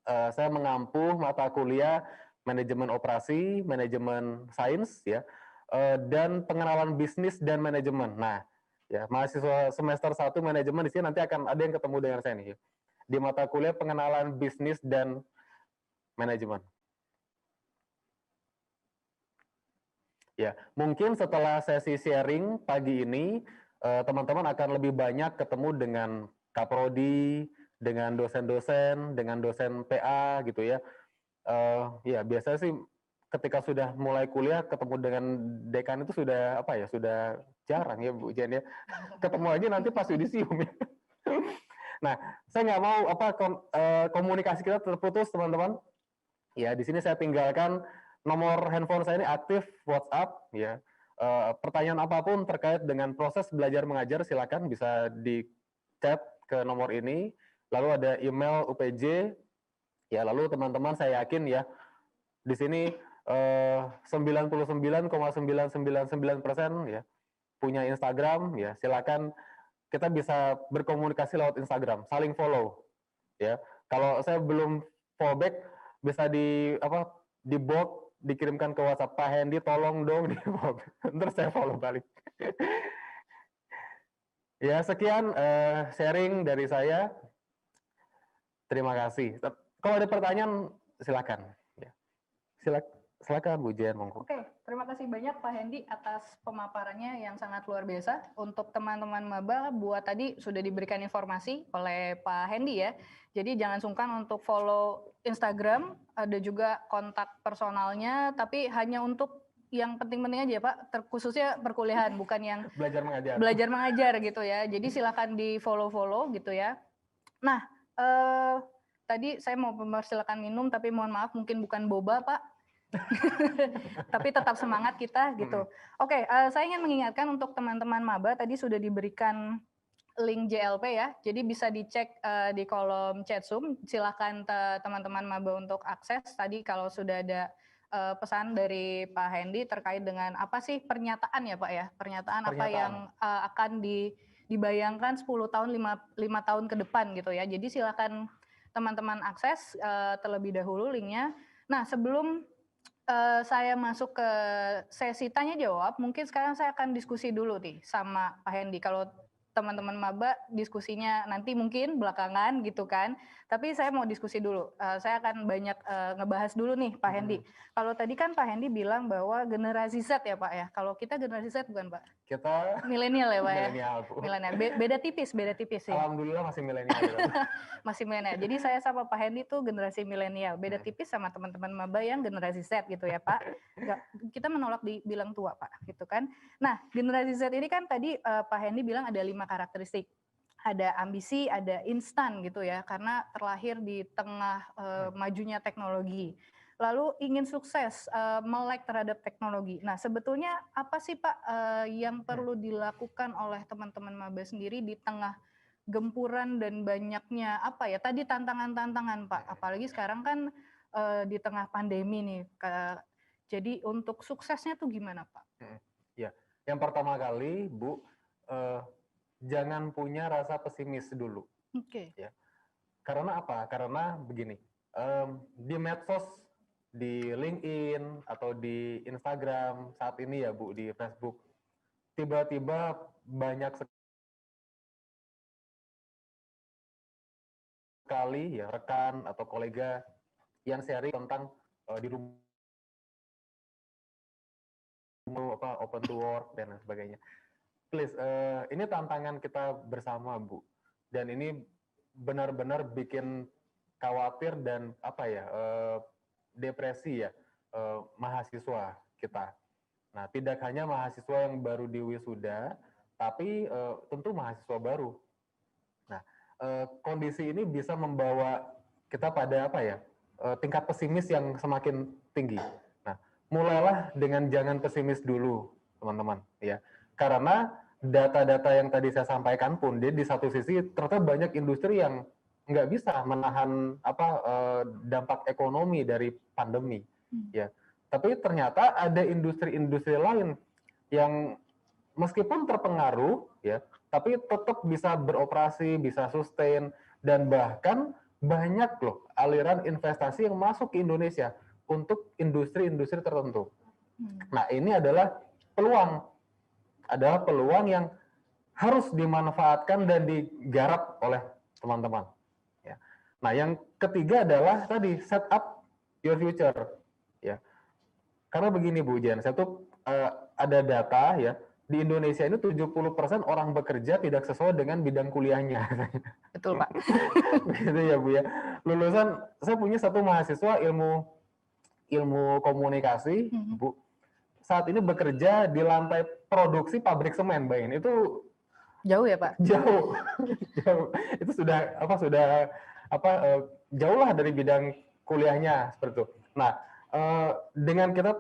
Saya mengampu mata kuliah manajemen operasi, manajemen sains, ya, dan pengenalan bisnis dan manajemen. Nah, ya, mahasiswa semester 1 manajemen di sini nanti akan ada yang ketemu dengan saya nih. Di mata kuliah pengenalan bisnis dan manajemen. Ya, mungkin setelah sesi sharing pagi ini, teman-teman akan lebih banyak ketemu dengan kaprodi, dengan dosen-dosen, dengan dosen PA gitu ya. Ya, biasanya sih ketika sudah mulai kuliah ketemu dengan dekan itu sudah apa ya, sudah jarang ya Bu Jen ya. Ketemu aja nanti pas yudisium ya. Nah, saya nggak mau komunikasi kita terputus, teman-teman. Ya, di sini saya tinggalkan nomor handphone saya ini aktif WhatsApp ya. Pertanyaan apapun terkait dengan proses belajar mengajar silakan bisa di chat ke nomor ini. Lalu ada email UPJ. Ya, lalu teman-teman saya yakin ya di sini 99,999% ya punya Instagram ya. Silakan kita bisa berkomunikasi lewat Instagram, saling follow ya. Kalau saya belum follow back bisa di bot dikirimkan ke WhatsApp, Pak Hendy tolong dong di bot. Terus saya follow balik. Ya, sekian sharing dari saya. Terima kasih. Kalau ada pertanyaan silakan. Ya. Silakan Bu Jen, monggo.
Oke, terima kasih banyak Pak Hendy atas pemaparannya yang sangat luar biasa. Untuk teman-teman maba, buat tadi sudah diberikan informasi oleh Pak Hendy ya. Jadi jangan sungkan untuk follow Instagram, ada juga kontak personalnya, tapi hanya untuk yang penting-penting aja Pak, khususnya perkuliahan, bukan yang belajar mengajar gitu ya. Jadi silakan di follow-follow gitu ya. Nah, tadi saya mau mempersilakan minum, tapi mohon maaf mungkin bukan boba Pak. Tapi tetap semangat kita gitu. Oke, saya ingin mengingatkan untuk teman-teman maba tadi sudah diberikan link JLP ya. Jadi bisa dicek di kolom chat Zoom. Silakan teman-teman maba untuk akses. Tadi kalau sudah ada pesan dari Pak Hendy terkait dengan apa sih pernyataan ya Pak ya? Pernyataan apa yang akan dibayangkan 10 tahun 5 tahun ke depan gitu ya. Jadi silakan teman-teman akses terlebih dahulu linknya. Nah, sebelum saya masuk ke sesi tanya jawab, mungkin sekarang saya akan diskusi dulu nih sama Pak Hendy. Kalau teman-teman maba diskusinya nanti mungkin belakangan gitu kan. Tapi saya mau diskusi dulu. Saya akan banyak ngebahas dulu nih Pak Hendy. Kalau tadi kan Pak Hendy bilang bahwa generasi Z ya Pak ya. Kalau kita generasi Z bukan Pak?
Kita
milenial ya Pak ya.
Milenial, Bu.
Milenial. Beda tipis sih.
Alhamdulillah masih milenial.
Masih milenial. Jadi saya sama Pak Hendy tuh generasi milenial. Beda tipis sama teman-teman maba yang generasi Z gitu ya Pak. Enggak, kita menolak dibilang tua Pak gitu kan. Nah, generasi Z ini kan tadi Pak Hendy bilang ada 5 karakteristik. Ada ambisi, ada instan gitu ya, karena terlahir di tengah majunya teknologi. Lalu ingin sukses, melek terhadap teknologi. Nah, sebetulnya apa sih Pak yang perlu dilakukan oleh teman-teman maba sendiri di tengah gempuran dan banyaknya apa ya tadi tantangan-tantangan Pak, apalagi sekarang kan di tengah pandemi nih. Jadi untuk suksesnya tuh gimana Pak?
Ya, yang pertama kali Bu, jangan punya rasa pesimis dulu.
Oke.
Ya, karena apa? Karena begini, di medsos, di LinkedIn atau di Instagram saat ini ya Bu, di Facebook, tiba-tiba banyak sekali ya rekan atau kolega yang sharing tentang di rumah open to work dan sebagainya. please, ini tantangan kita bersama, Bu. Dan ini benar-benar bikin khawatir dan depresi ya mahasiswa kita. Nah, tidak hanya mahasiswa yang baru di wisuda, tapi tentu mahasiswa baru. Nah, kondisi ini bisa membawa kita pada tingkat pesimis yang semakin tinggi. Nah, mulailah dengan jangan pesimis dulu, teman-teman, ya. Karena data-data yang tadi saya sampaikan pun, dia di satu sisi ternyata banyak industri yang nggak bisa menahan dampak ekonomi dari pandemi, ya. Tapi ternyata ada industri-industri lain yang meskipun terpengaruh, ya, tapi tetap bisa beroperasi, bisa sustain, dan bahkan banyak loh aliran investasi yang masuk ke Indonesia untuk industri-industri tertentu. Nah, ini adalah peluang yang harus dimanfaatkan dan digarap oleh teman-teman. Ya. Nah, yang ketiga adalah tadi set up your future. Ya. Karena begini Bu Jen, saya tuh ada data ya, di Indonesia ini 70% orang bekerja tidak sesuai dengan bidang kuliahnya.
Betul, Pak.
Gitu ya Bu ya. Lulusan, saya punya satu mahasiswa ilmu komunikasi, Bu. Saat ini bekerja di lantai produksi pabrik semen, bayangin. Itu
jauh ya, Pak?
Jauh. Jauh. Itu sudah jauh lah dari bidang kuliahnya seperti itu. Nah, dengan kita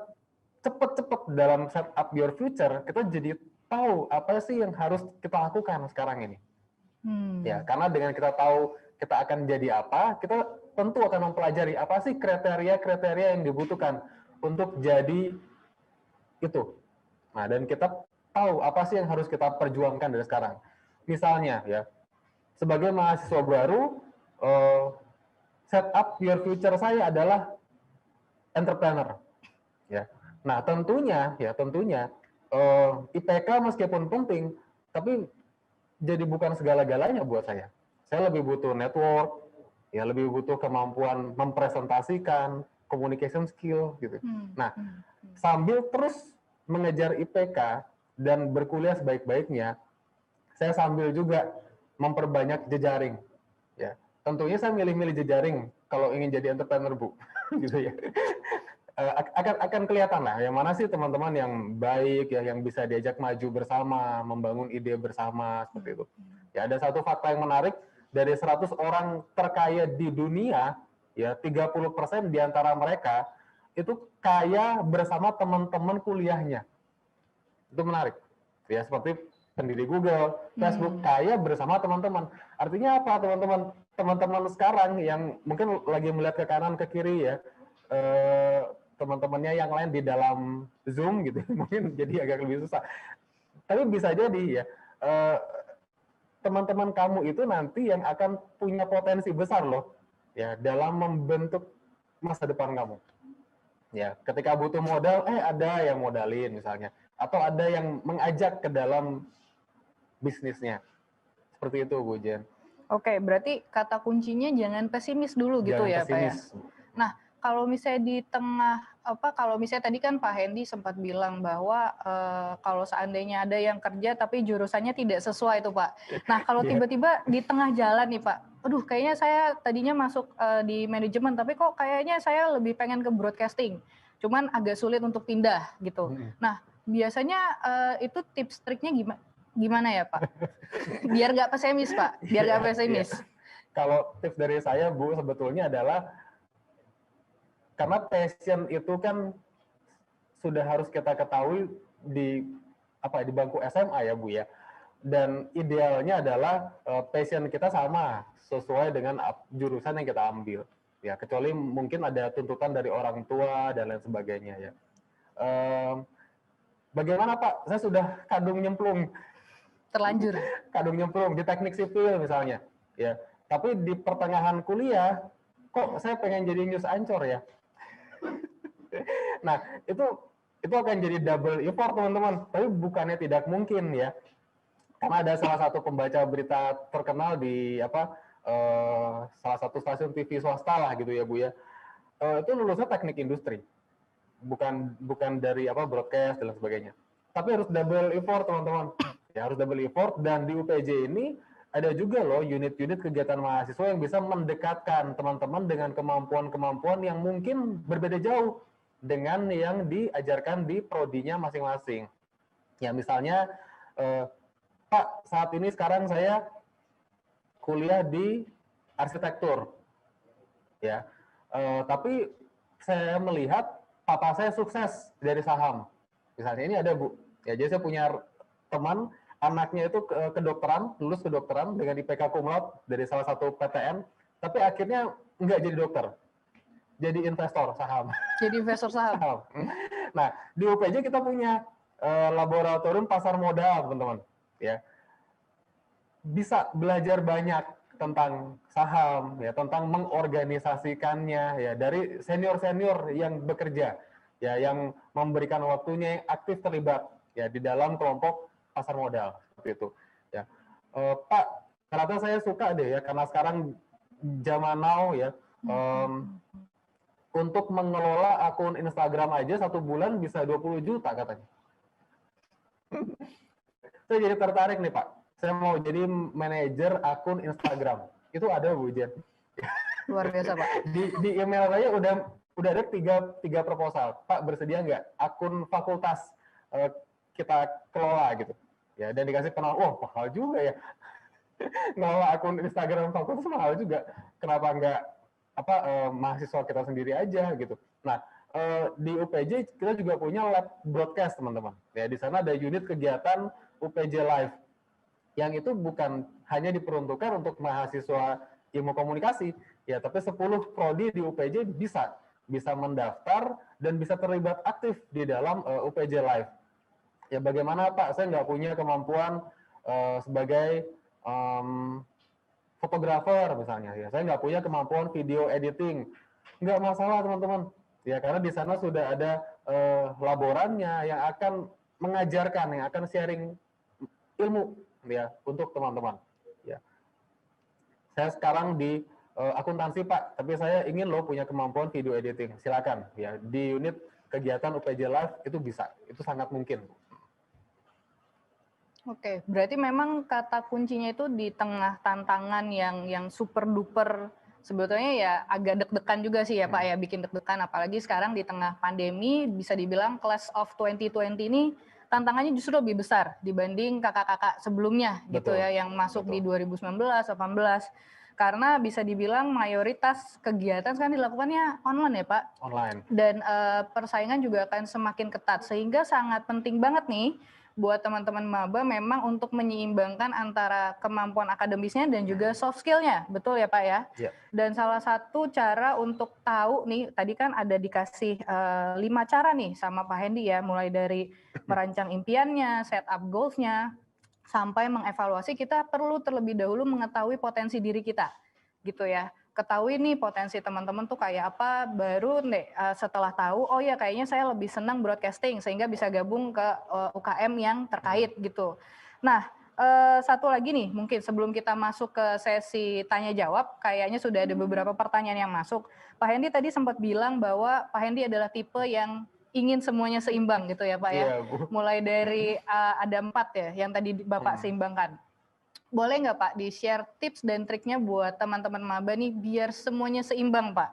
cepat-cepat dalam set up your future, kita jadi tahu apa sih yang harus kita lakukan sekarang ini. Ya, karena dengan kita tahu kita akan jadi apa, kita tentu akan mempelajari apa sih kriteria-kriteria yang dibutuhkan untuk jadi itu. Nah, dan kita tahu apa sih yang harus kita perjuangkan dari sekarang. Misalnya, ya, sebagai mahasiswa baru, set up your future saya adalah entrepreneur. Ya. Nah, tentunya IPK meskipun penting, tapi jadi bukan segala-galanya buat saya. Saya lebih butuh network, ya, lebih butuh kemampuan mempresentasikan, communication skill gitu. Nah, sambil terus mengejar IPK dan berkuliah sebaik-baiknya, saya sambil juga memperbanyak jejaring. Ya, tentunya saya milih-milih jejaring kalau ingin jadi entrepreneur, Bu. Gitu ya. Akan kelihatan lah yang mana sih teman-teman yang baik ya, yang bisa diajak maju bersama, membangun ide bersama seperti itu. Ya, ada satu fakta yang menarik, dari 100 orang terkaya di dunia, ya 30% di antara mereka itu kaya bersama teman-teman kuliahnya. Itu menarik. Ya, seperti pendiri Google, Facebook kaya bersama teman-teman. Artinya apa, teman-teman? Teman-teman sekarang yang mungkin lagi melihat ke kanan ke kiri ya, teman-temannya yang lain di dalam Zoom gitu, mungkin jadi agak lebih susah. Tapi bisa jadi ya, teman-teman kamu itu nanti yang akan punya potensi besar loh, ya, dalam membentuk masa depan kamu. Ya, ketika butuh modal, ada yang modalin misalnya, atau ada yang mengajak ke dalam bisnisnya. Seperti itu, Bu Jen.
Oke, berarti kata kuncinya jangan pesimis dulu gitu ya, Pak ya. Nah, kalau misalnya di tengah kalau misalnya tadi kan Pak Hendy sempat bilang bahwa kalau seandainya ada yang kerja tapi jurusannya tidak sesuai itu, Pak. Nah, kalau tiba-tiba di tengah jalan nih, Pak, aduh kayaknya saya tadinya masuk di manajemen tapi kok kayaknya saya lebih pengen ke broadcasting. Cuman agak sulit untuk pindah gitu. Nah, biasanya itu tips triknya gimana ya, Pak? Biar nggak pesimis, Pak. Biar nggak pesimis.
Kalau tips dari saya, Bu, sebetulnya adalah karena passion itu kan sudah harus kita ketahui di bangku SMA ya, Bu ya. Dan idealnya adalah passion kita sama, sesuai dengan jurusan yang kita ambil. Ya, kecuali mungkin ada tuntutan dari orang tua dan lain sebagainya ya. Bagaimana Pak? Saya sudah kadung nyemplung.
Terlanjur.
Kadung nyemplung di teknik sipil misalnya. Ya. Tapi di pertengahan kuliah, kok saya pengen jadi news anchor ya? Nah, itu akan jadi double effort teman-teman. Tapi bukannya tidak mungkin ya. Karena ada salah satu pembaca berita terkenal di salah satu stasiun TV swasta lah gitu ya, Bu ya. Itu lulusnya teknik industri. Bukan dari broadcast dan lain sebagainya. Tapi harus double effort teman-teman. Ya, harus double effort, dan di UPJ ini ada juga loh unit-unit kegiatan mahasiswa yang bisa mendekatkan teman-teman dengan kemampuan-kemampuan yang mungkin berbeda jauh dengan yang diajarkan di prodinya masing-masing. Ya, misalnya, Pak, saat ini sekarang saya kuliah di arsitektur, ya. Tapi saya melihat papa saya sukses dari saham. Misalnya ini ada Bu, ya, jadi saya punya teman, anaknya itu kedokteran, lulus kedokteran dengan IPK cum laude dari salah satu PTN, tapi akhirnya nggak jadi dokter, jadi investor saham.
Jadi investor saham.
Nah, di UPJ kita punya laboratorium pasar modal, teman-teman. Ya, bisa belajar banyak tentang saham, ya, tentang mengorganisasikannya, ya, dari senior-senior yang bekerja, ya, yang memberikan waktunya, yang aktif terlibat, ya, di dalam kelompok pasar modal, seperti itu. Ya, Pak, ternyata saya suka deh, ya, karena sekarang zaman now, ya, untuk mengelola akun Instagram aja 1 bulan bisa 20 juta katanya. Saya jadi tertarik nih, Pak. Saya mau jadi manajer akun Instagram. Itu ada, Bu Jen.
Luar biasa, Pak.
Di email saya udah ada tiga proposal. Pak, bersedia nggak akun fakultas kita kelola gitu? Ya, dan dikasih kenal, wah, mahal juga ya. Ngelola akun Instagram fakultas mahal juga. Kenapa nggak mahasiswa kita sendiri aja gitu? Nah, di UPJ kita juga punya lab broadcast, teman-teman. Ya, di sana ada unit kegiatan UPJ Live, yang itu bukan hanya diperuntukkan untuk mahasiswa ilmu komunikasi, ya, tapi 10 prodi di UPJ bisa mendaftar dan bisa terlibat aktif di dalam UPJ Live. Ya, bagaimana Pak, saya nggak punya kemampuan sebagai fotografer misalnya, ya, saya nggak punya kemampuan video editing, nggak masalah, teman-teman. Ya, karena di sana sudah ada laborannya yang akan mengajarkan, yang akan sharing ilmu, ya, untuk teman-teman. Ya, saya sekarang di akuntansi, Pak, tapi saya ingin loh punya kemampuan video editing. Silakan, ya, di unit kegiatan UPJ Live itu bisa, itu sangat mungkin.
Oke, berarti memang kata kuncinya itu di tengah tantangan yang super duper, sebetulnya ya agak deg-degan juga sih ya Pak ya, bikin deg-degan, apalagi sekarang di tengah pandemi, bisa dibilang class of 2020 ini tantangannya justru lebih besar dibanding kakak-kakak sebelumnya. Betul. Gitu ya, yang masuk betul. Di 2019, 18, karena bisa dibilang mayoritas kegiatan sekarang dilakukannya online ya Pak.
Online.
Dan persaingan juga akan semakin ketat, sehingga sangat penting banget nih buat teman-teman maba memang untuk menyeimbangkan antara kemampuan akademisnya dan juga soft skill-nya, betul ya Pak ya?
Yeah.
Dan salah satu cara untuk tahu nih, tadi kan ada dikasih 5 cara nih sama Pak Hendy ya, mulai dari merancang impiannya, set up goals-nya, sampai mengevaluasi, kita perlu terlebih dahulu mengetahui potensi diri kita, gitu ya. Ketahui nih potensi teman-teman tuh kayak apa, baru setelah tahu, oh ya kayaknya saya lebih senang broadcasting, sehingga bisa gabung ke UKM yang terkait gitu. Nah, satu lagi nih, mungkin sebelum kita masuk ke sesi tanya jawab, kayaknya sudah ada beberapa pertanyaan yang masuk. Pak Hendy tadi sempat bilang bahwa Pak Hendy adalah tipe yang ingin semuanya seimbang gitu ya Pak ya.
Iya, Bu.
Mulai dari ada 4 ya, yang tadi Bapak seimbangkan. Boleh nggak Pak di-share tips dan triknya buat teman-teman maba nih biar semuanya seimbang Pak?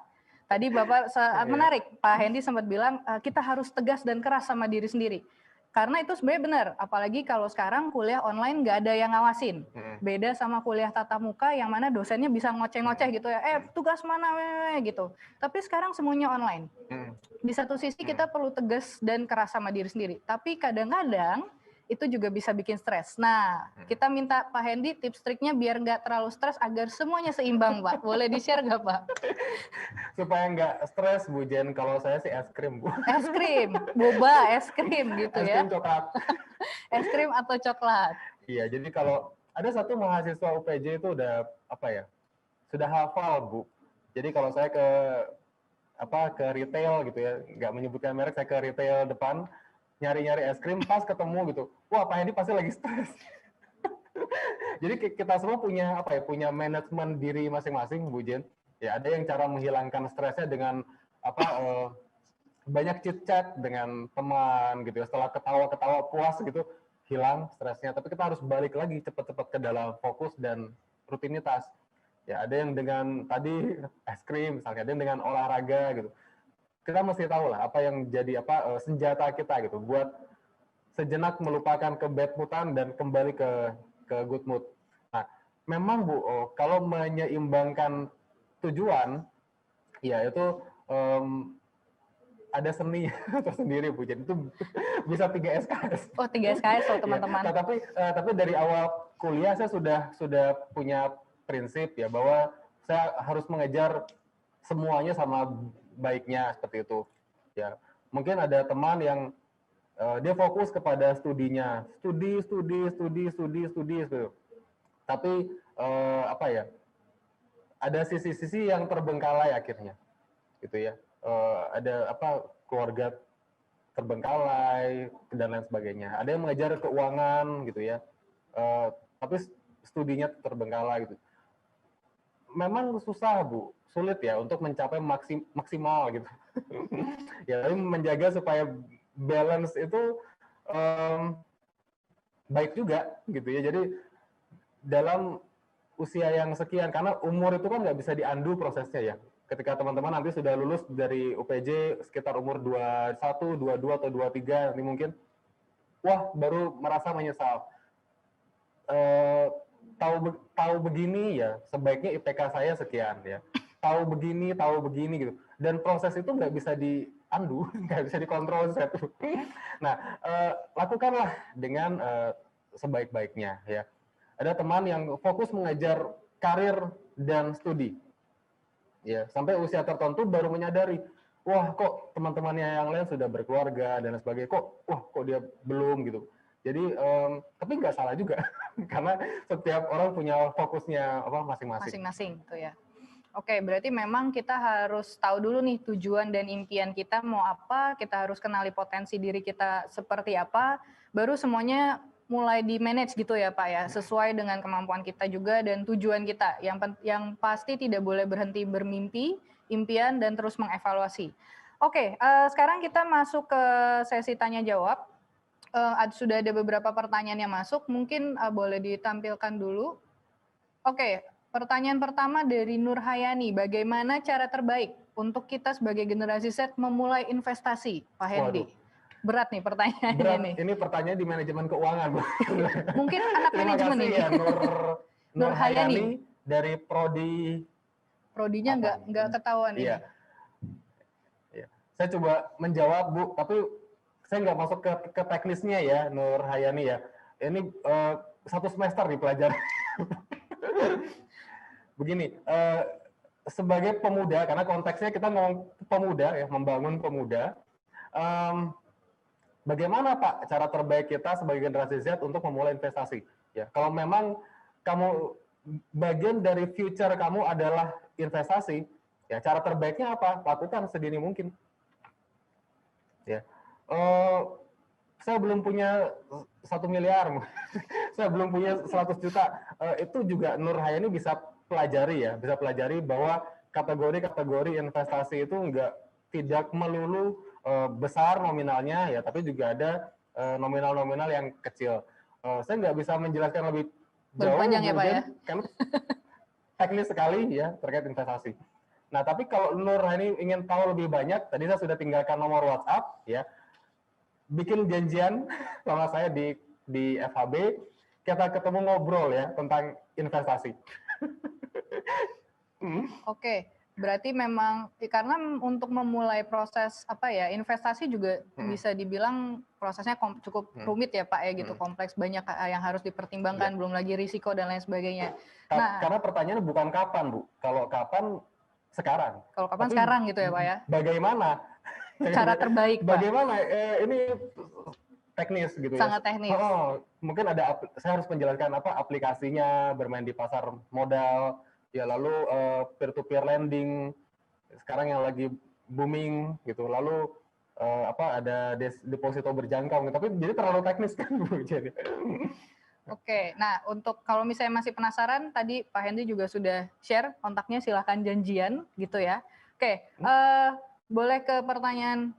Tadi Bapak menarik, Pak Hendy sempat bilang kita harus tegas dan keras sama diri sendiri. Karena itu sebenarnya benar, apalagi kalau sekarang kuliah online nggak ada yang ngawasin. Beda sama kuliah tatap muka yang mana dosennya bisa ngoceh-ngoceh gitu ya, tugas mana gitu. Tapi sekarang semuanya online. Di satu sisi kita perlu tegas dan keras sama diri sendiri. Tapi kadang-kadang itu juga bisa bikin stres. Nah, kita minta Pak Hendy tips triknya biar nggak terlalu stres agar semuanya seimbang, Pak. Boleh di-share nggak, Pak?
Supaya nggak stres, Bu Jen. Kalau saya sih es krim, Bu.
Es krim, boba, es krim gitu ya.
Es krim coklat.
Es krim atau coklat.
Iya, jadi kalau ada satu mahasiswa UPJ itu udah sudah hafal, Bu. Jadi kalau saya ke retail gitu ya, nggak menyebutkan merek, saya ke retail depan, nyari-nyari es krim, pas ketemu gitu, wah Pak Hendy pasti lagi stres. Jadi kita semua punya punya manajemen diri masing-masing, Bu Jen. Ya, ada yang cara menghilangkan stresnya dengan banyak chit chat dengan teman gitu ya, setelah ketawa-ketawa puas gitu, hilang stresnya, tapi kita harus balik lagi cepat-cepat ke dalam fokus dan rutinitas. Ya, ada yang dengan tadi es krim misalnya, ada yang dengan olahraga gitu. Kita mesti tahu lah apa yang jadi senjata kita gitu buat sejenak melupakan ke bad moodan dan kembali ke good mood. Nah, memang Bu, kalau menyeimbangkan tujuan, ya itu ada seni tersendiri Bu. Jadi itu bisa 3 SKS.
Oh, 3 SKS loh teman-teman.
Ya, tapi dari awal kuliah saya sudah punya prinsip ya bahwa saya harus mengejar semuanya sama baiknya seperti itu. Ya, mungkin ada teman yang dia fokus kepada studinya, studi gitu. Tapi ada sisi-sisi yang terbengkalai akhirnya, gitu ya. Ada keluarga terbengkalai dan lain sebagainya. Ada yang mengejar keuangan gitu ya, tapi studinya terbengkalai gitu. Memang susah Bu, sulit ya untuk mencapai maksimal gitu. Ya, tapi menjaga supaya balance itu baik juga gitu ya. Jadi dalam usia yang sekian, karena umur itu kan nggak bisa diandu prosesnya ya. Ketika teman-teman nanti sudah lulus dari UPJ sekitar umur 21, 22 atau 23 ini mungkin, wah baru merasa menyesal. Tahu begini ya, sebaiknya IPK saya sekian ya. Tahu begini gitu. Dan proses itu nggak bisa diandu, nggak bisa dikontrol satu. Nah, lakukanlah dengan sebaik-baiknya ya. Ada teman yang fokus mengejar karir dan studi. Ya, sampai usia tertentu baru menyadari, wah kok teman-temannya yang lain sudah berkeluarga dan sebagainya, kok dia belum gitu. Jadi tapi nggak salah juga karena setiap orang punya fokusnya masing-masing.
Masing-masing tuh ya. Oke, berarti memang kita harus tahu dulu nih tujuan dan impian kita mau apa, kita harus kenali potensi diri kita seperti apa, baru semuanya mulai di-manage gitu ya Pak ya, sesuai dengan kemampuan kita juga dan tujuan kita. Yang pasti tidak boleh berhenti bermimpi, impian, dan terus mengevaluasi. Oke, sekarang kita masuk ke sesi tanya-jawab. Sudah ada beberapa pertanyaan yang masuk, mungkin boleh ditampilkan dulu. Oke, pertanyaan pertama dari Nur Hayani, bagaimana cara terbaik untuk kita sebagai generasi Z memulai investasi, Pak Hendy? Berat nih pertanyaannya.
Berat.
Nih.
Ini pertanyaan di manajemen keuangan.
Mungkin anak manajemen ini.
Ya, Nur Hayani dari Prodi.
Prodinya nggak ketahuan
iya.
Ini.
Iya. Saya coba menjawab Bu, tapi saya nggak masuk ke teknisnya ya, Nur Hayani ya. Ini 1 semester nih pelajaran. Begini, sebagai pemuda, karena konteksnya kita ngomong pemuda ya, membangun pemuda. Bagaimana Pak cara terbaik kita sebagai generasi Z untuk memulai investasi? Ya, kalau memang kamu bagian dari future kamu adalah investasi, ya cara terbaiknya apa? Lakukan sedini mungkin. Ya, saya belum punya 1 miliar, saya belum punya 100 juta. Itu juga Nur Hayani bisa pelajari ya, bisa pelajari bahwa kategori-kategori investasi itu tidak melulu besar nominalnya ya, tapi juga ada nominal-nominal yang kecil. Saya nggak bisa menjelaskan lebih jauh,
panjang ya Pak ya,
karena teknis sekali ya terkait investasi. Nah, tapi kalau Nur ini ingin tahu lebih banyak, tadi saya sudah tinggalkan nomor WhatsApp ya. Bikin janjian sama saya di FHB, kita ketemu ngobrol ya tentang investasi.
Oke. Berarti memang karena untuk memulai proses investasi juga bisa dibilang prosesnya cukup rumit ya Pak ya gitu, kompleks, banyak yang harus dipertimbangkan, belum lagi risiko dan lain sebagainya.
Karena pertanyaannya bukan kapan Bu, kalau kapan sekarang.
Kalau kapan sekarang gitu ya Pak ya.
Bagaimana?
Cara terbaik Pak.
Bagaimana? Ini teknis gitu ya.
Sangat teknis.
Mungkin saya harus menjelaskan aplikasinya, bermain di pasar modal. Ya, lalu peer-to-peer lending sekarang yang lagi booming gitu, lalu ada deposito berjangkau gitu. Tapi jadi terlalu teknis kan Bu. Jadi.
Oke, nah untuk kalau misalnya masih penasaran, tadi Pak Hendy juga sudah share kontaknya, silahkan janjian gitu ya. Oke, boleh ke pertanyaan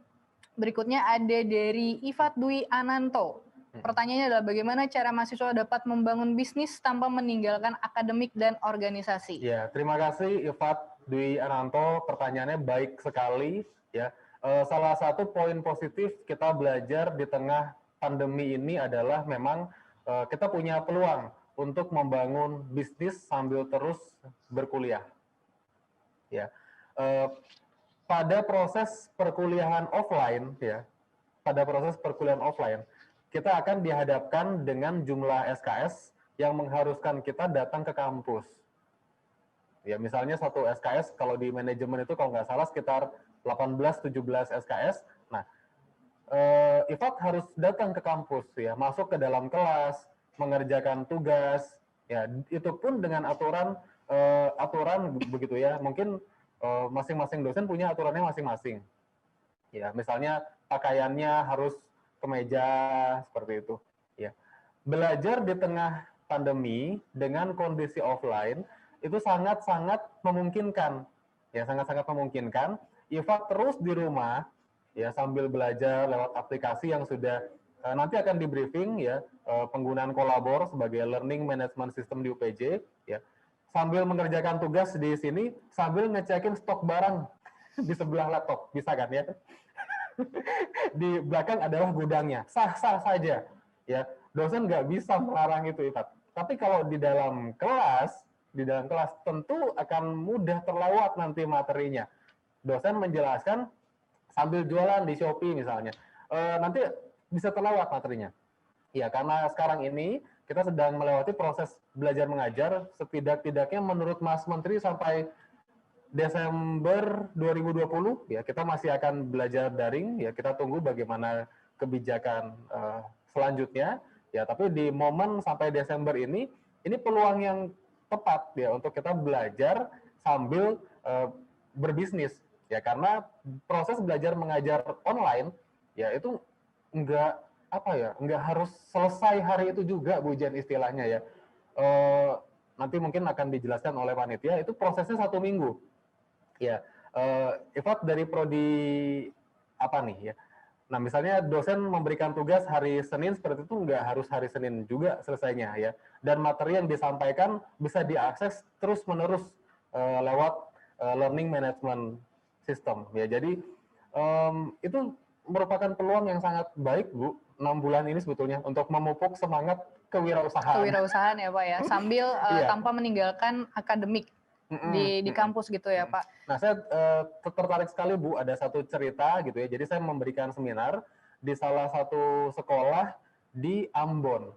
berikutnya, ada dari Ifat Dwi Ananto. Pertanyaannya adalah bagaimana cara mahasiswa dapat membangun bisnis tanpa meninggalkan akademik dan organisasi?
Ya, terima kasih Ifat Dwi Ananto, pertanyaannya baik sekali ya. Salah satu poin positif kita belajar di tengah pandemi ini adalah memang kita punya peluang untuk membangun bisnis sambil terus berkuliah. Ya, pada proses perkuliahan offline ya, kita akan dihadapkan dengan jumlah SKS yang mengharuskan kita datang ke kampus. Ya, misalnya satu SKS kalau di manajemen itu kalau nggak salah sekitar 18-17 SKS. Nah, Ifat harus datang ke kampus ya, masuk ke dalam kelas, mengerjakan tugas. Ya, itu pun dengan aturan begitu ya. Mungkin masing-masing dosen punya aturannya masing-masing. Ya, misalnya pakaiannya harus kemeja seperti itu. Ya, belajar di tengah pandemi dengan kondisi offline itu sangat-sangat memungkinkan. Ya, sangat-sangat memungkinkan. Ifat terus di rumah ya sambil belajar lewat aplikasi yang sudah nanti akan di briefing ya, penggunaan Kolabor sebagai learning management system di UPJ ya. Sambil mengerjakan tugas di sini sambil ngecekin stok barang di sebelah laptop, bisa kan ya? Di belakang adalah gudangnya, sah-sah saja ya. Dosen nggak bisa melarang itu, Ifat. Tapi kalau di dalam kelas tentu akan mudah terlewat nanti materinya. Dosen menjelaskan sambil jualan di Shopee misalnya, nanti bisa terlewat materinya. Ya, karena sekarang ini kita sedang melewati proses belajar mengajar, setidak-tidaknya menurut Mas Menteri sampai Desember 2020 ya kita masih akan belajar daring ya, kita tunggu bagaimana kebijakan selanjutnya ya, tapi di momen sampai Desember ini peluang yang tepat ya untuk kita belajar sambil berbisnis ya, karena proses belajar mengajar online ya itu enggak harus selesai hari itu juga Bu Jen istilahnya ya. Nanti mungkin akan dijelaskan oleh panitia, itu prosesnya 1 minggu. Ya, Ifat dari prodi apa nih ya? Nah, misalnya dosen memberikan tugas hari Senin seperti itu, nggak harus hari Senin juga selesainya ya. Dan materi yang disampaikan bisa diakses terus-menerus lewat learning management system ya. Jadi itu merupakan peluang yang sangat baik Bu, 6 bulan ini sebetulnya untuk memupuk semangat kewirausahaan.
Kewirausahaan ya Pak ya, sambil
Iya.
tanpa meninggalkan akademik di kampus gitu ya Pak.
Nah, saya tertarik sekali Bu, ada satu cerita gitu ya. Jadi saya memberikan seminar di salah satu sekolah di Ambon,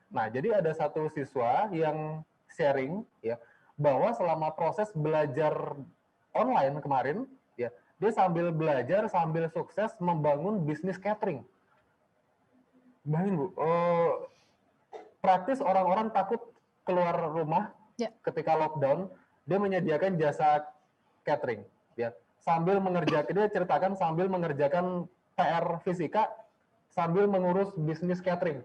Nah, jadi ada satu siswa yang sharing ya bahwa selama proses belajar online kemarin ya, dia sambil belajar sambil sukses membangun bisnis catering. Bayangin Bu, praktis orang-orang takut keluar rumah ketika lockdown, dia menyediakan jasa catering ya, sambil mengerjakan, dia ceritakan sambil mengerjakan PR fisika sambil mengurus bisnis catering.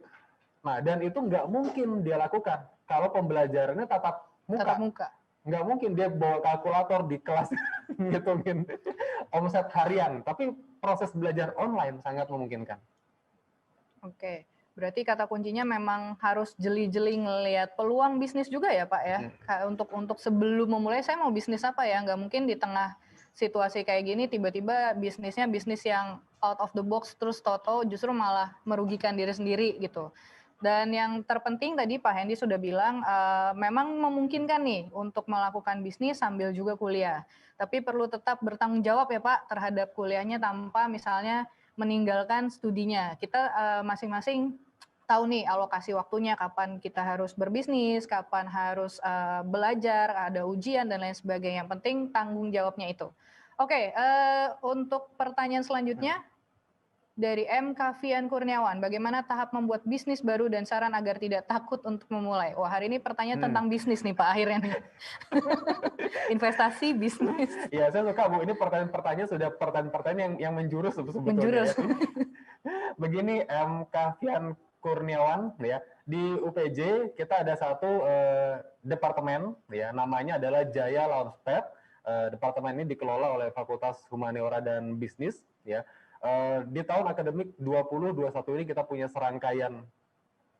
Nah, dan itu nggak mungkin dia lakukan kalau pembelajarannya tatap muka. Nggak mungkin dia bawa kalkulator di kelas ngitungin omset harian, tapi proses belajar online sangat memungkinkan.
Oke. Berarti kata kuncinya memang harus jeli-jeli ngelihat peluang bisnis juga ya Pak ya. Untuk sebelum memulai saya mau bisnis apa ya, nggak mungkin di tengah situasi kayak gini tiba-tiba bisnisnya bisnis yang out of the box terus toto justru malah merugikan diri sendiri gitu. Dan yang terpenting tadi Pak Hendy sudah bilang memang memungkinkan nih untuk melakukan bisnis sambil juga kuliah. Tapi perlu tetap bertanggung jawab ya Pak terhadap kuliahnya tanpa misalnya meninggalkan studinya. Kita masing-masing tahu nih alokasi waktunya, kapan kita harus berbisnis, kapan harus belajar, ada ujian dan lain sebagainya. Yang penting tanggung jawabnya itu. Oke, untuk pertanyaan selanjutnya dari M. Kavian Kurniawan, bagaimana tahap membuat bisnis baru dan saran agar tidak takut untuk memulai? Wah, hari ini pertanyaan tentang bisnis nih Pak akhirnya nih. Investasi, bisnis.
Ya, saya suka Bu, ini pertanyaan sudah pertanyaan yang menjurus sebetulnya.
Menjurus.
Ya. Begini M. Kavian Kurniawan ya, di UPJ kita ada satu departemen ya, namanya adalah Jaya Launchpad. Departemen ini dikelola oleh Fakultas Humaniora dan Bisnis ya. Di tahun akademik 2021 ini kita punya serangkaian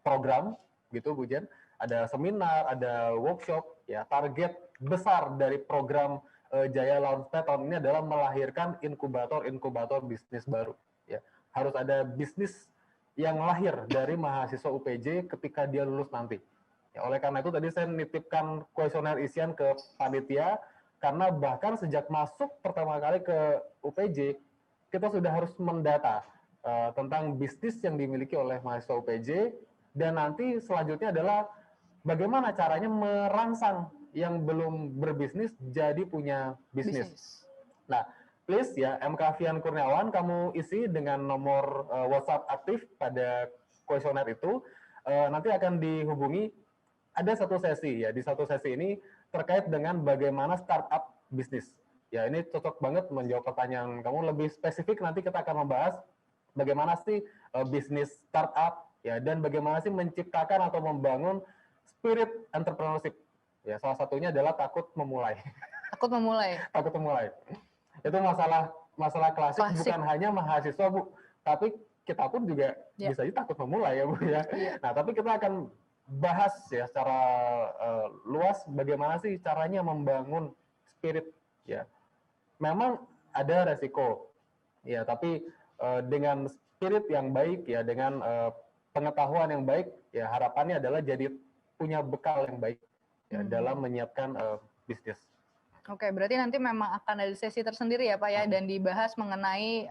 program gitu Bu Jen, ada seminar, ada workshop, ya target besar dari program Jaya Launchpad tahun ini adalah melahirkan inkubator bisnis baru. Ya, harus ada bisnis yang lahir dari mahasiswa UPJ ketika dia lulus nanti. Ya, oleh karena itu tadi saya nitipkan kuesioner isian ke panitia, karena bahkan sejak masuk pertama kali ke UPJ, kita sudah harus mendata tentang bisnis yang dimiliki oleh mahasiswa UPJ, dan nanti selanjutnya adalah bagaimana caranya merangsang yang belum berbisnis jadi punya bisnis. Nah, please ya, MK Fian Kurniawan, kamu isi dengan nomor WhatsApp aktif pada kuesioner itu. Nanti akan dihubungi, ada satu sesi ya, di satu sesi ini terkait dengan bagaimana startup bisnis. Ya, ini cocok banget menjawab pertanyaan kamu. Lebih spesifik nanti kita akan membahas bagaimana sih bisnis startup, ya, dan bagaimana sih menciptakan atau membangun spirit entrepreneurship. Ya, salah satunya adalah takut memulai.
Takut memulai.
Takut memulai. Itu masalah klasik, bukan hanya mahasiswa, Bu, tapi kita pun juga bisa aja takut memulai ya, Bu ya. Nah, tapi kita akan bahas ya secara luas bagaimana sih caranya membangun spirit ya. Memang ada resiko. Ya, tapi dengan spirit yang baik ya, dengan pengetahuan yang baik ya, harapannya adalah jadi punya bekal yang baik ya dalam menyiapkan bisnis.
Oke, berarti nanti memang akan ada sesi tersendiri ya Pak ya, dan dibahas mengenai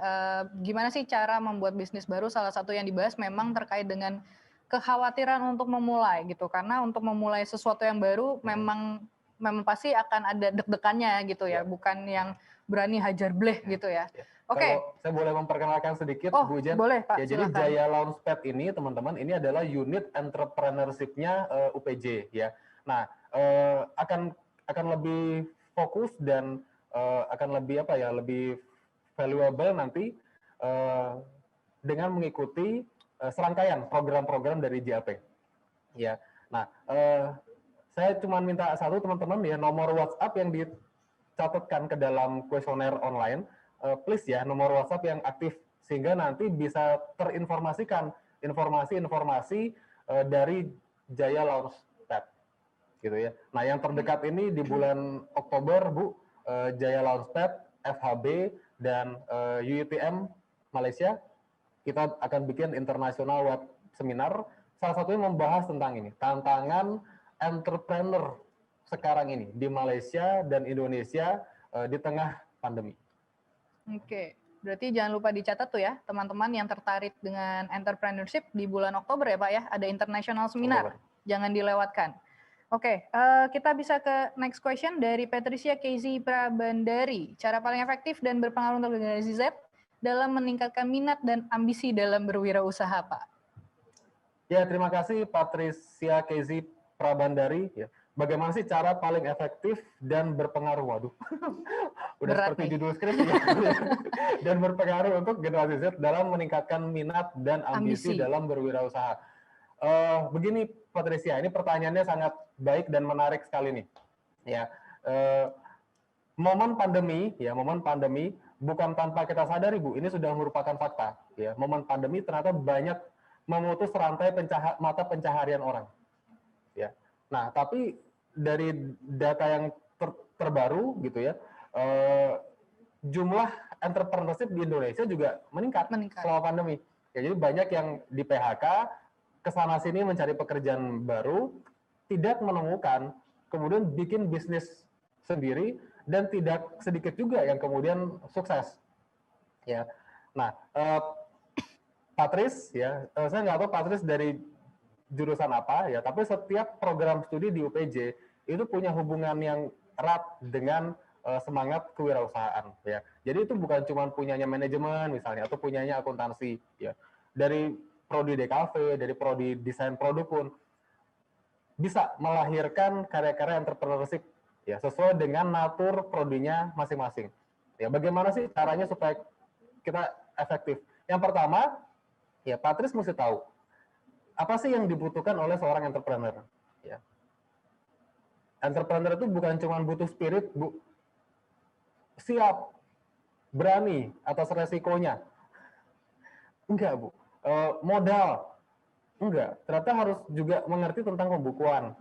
gimana sih cara membuat bisnis baru. Salah satu yang dibahas memang terkait dengan kekhawatiran untuk memulai gitu, karena untuk memulai sesuatu yang baru memang pasti akan ada deg-degannya gitu ya, bukan yang berani hajar bleh gitu ya. Oke.
Kalau saya boleh memperkenalkan sedikit, Bu Jen.
Boleh Pak,
ya, jadi
silakan.
Jaya Launchpad ini teman-teman, ini adalah unit entrepreneurship-nya UPJ ya. Nah, akan lebih fokus dan akan lebih lebih valuable nanti dengan mengikuti serangkaian program-program dari JAP. Ya. Nah, saya cuma minta satu teman-teman ya, nomor WhatsApp yang dicatatkan ke dalam kuesioner online, please ya, nomor WhatsApp yang aktif sehingga nanti bisa terinformasikan informasi-informasi dari Jaya Launchpad gitu ya. Nah, yang terdekat ini di bulan Oktober, Bu, Jaya Launchpad, FHB dan UITM Malaysia, kita akan bikin internasional web seminar. Salah satunya membahas tentang ini, tantangan entrepreneur sekarang ini di Malaysia dan Indonesia di tengah pandemi.
Oke, berarti jangan lupa dicatat tuh ya, teman-teman yang tertarik dengan entrepreneurship di bulan Oktober ya Pak ya, ada international seminar, jangan dilewatkan. Oke, kita bisa ke next question dari Patricia Casey Prabandari. Cara paling efektif dan berpengaruh untuk generasi Z dalam meningkatkan minat dan ambisi dalam berwirausaha, Pak.
Ya, terima kasih Patricia Casey Prabandari. Ya. Bagaimana sih cara paling efektif dan berpengaruh? Waduh, udah berat seperti nih. Judul skrip ya. Dan berpengaruh untuk generasi Z dalam meningkatkan minat dan ambisi dalam berwirausaha. Begini Patricia, ini pertanyaannya sangat baik dan menarik sekali nih. Ya, momen pandemi bukan tanpa kita sadari, Bu, ini sudah merupakan fakta. Ya, momen pandemi ternyata banyak memutus rantai mata pencaharian orang. Ya, nah tapi dari data yang terbaru gitu ya, jumlah entrepreneurship di Indonesia juga meningkat. Selama pandemi. Ya, jadi banyak yang di PHK, kesana sini mencari pekerjaan baru, tidak menemukan, kemudian bikin bisnis sendiri, dan tidak sedikit juga yang kemudian sukses. Ya, nah Patris ya, saya nggak tahu Patris dari jurusan apa ya, tapi setiap program studi di UPJ itu punya hubungan yang erat dengan semangat kewirausahaan ya. Jadi itu bukan cuma punyanya manajemen misalnya atau punyanya akuntansi ya. Dari prodi DKV, dari prodi desain produk pun bisa melahirkan karya-karya entrepreneurship ya sesuai dengan natur prodinya masing-masing. Ya, bagaimana sih caranya supaya kita efektif? Yang pertama, ya Patris mesti tahu apa sih yang dibutuhkan oleh seorang entrepreneur. Ya. Entrepreneur itu bukan cuma butuh spirit, Bu. Siap, berani atas resikonya. Enggak, Bu. Modal. Enggak. Ternyata harus juga mengerti tentang pembukuan.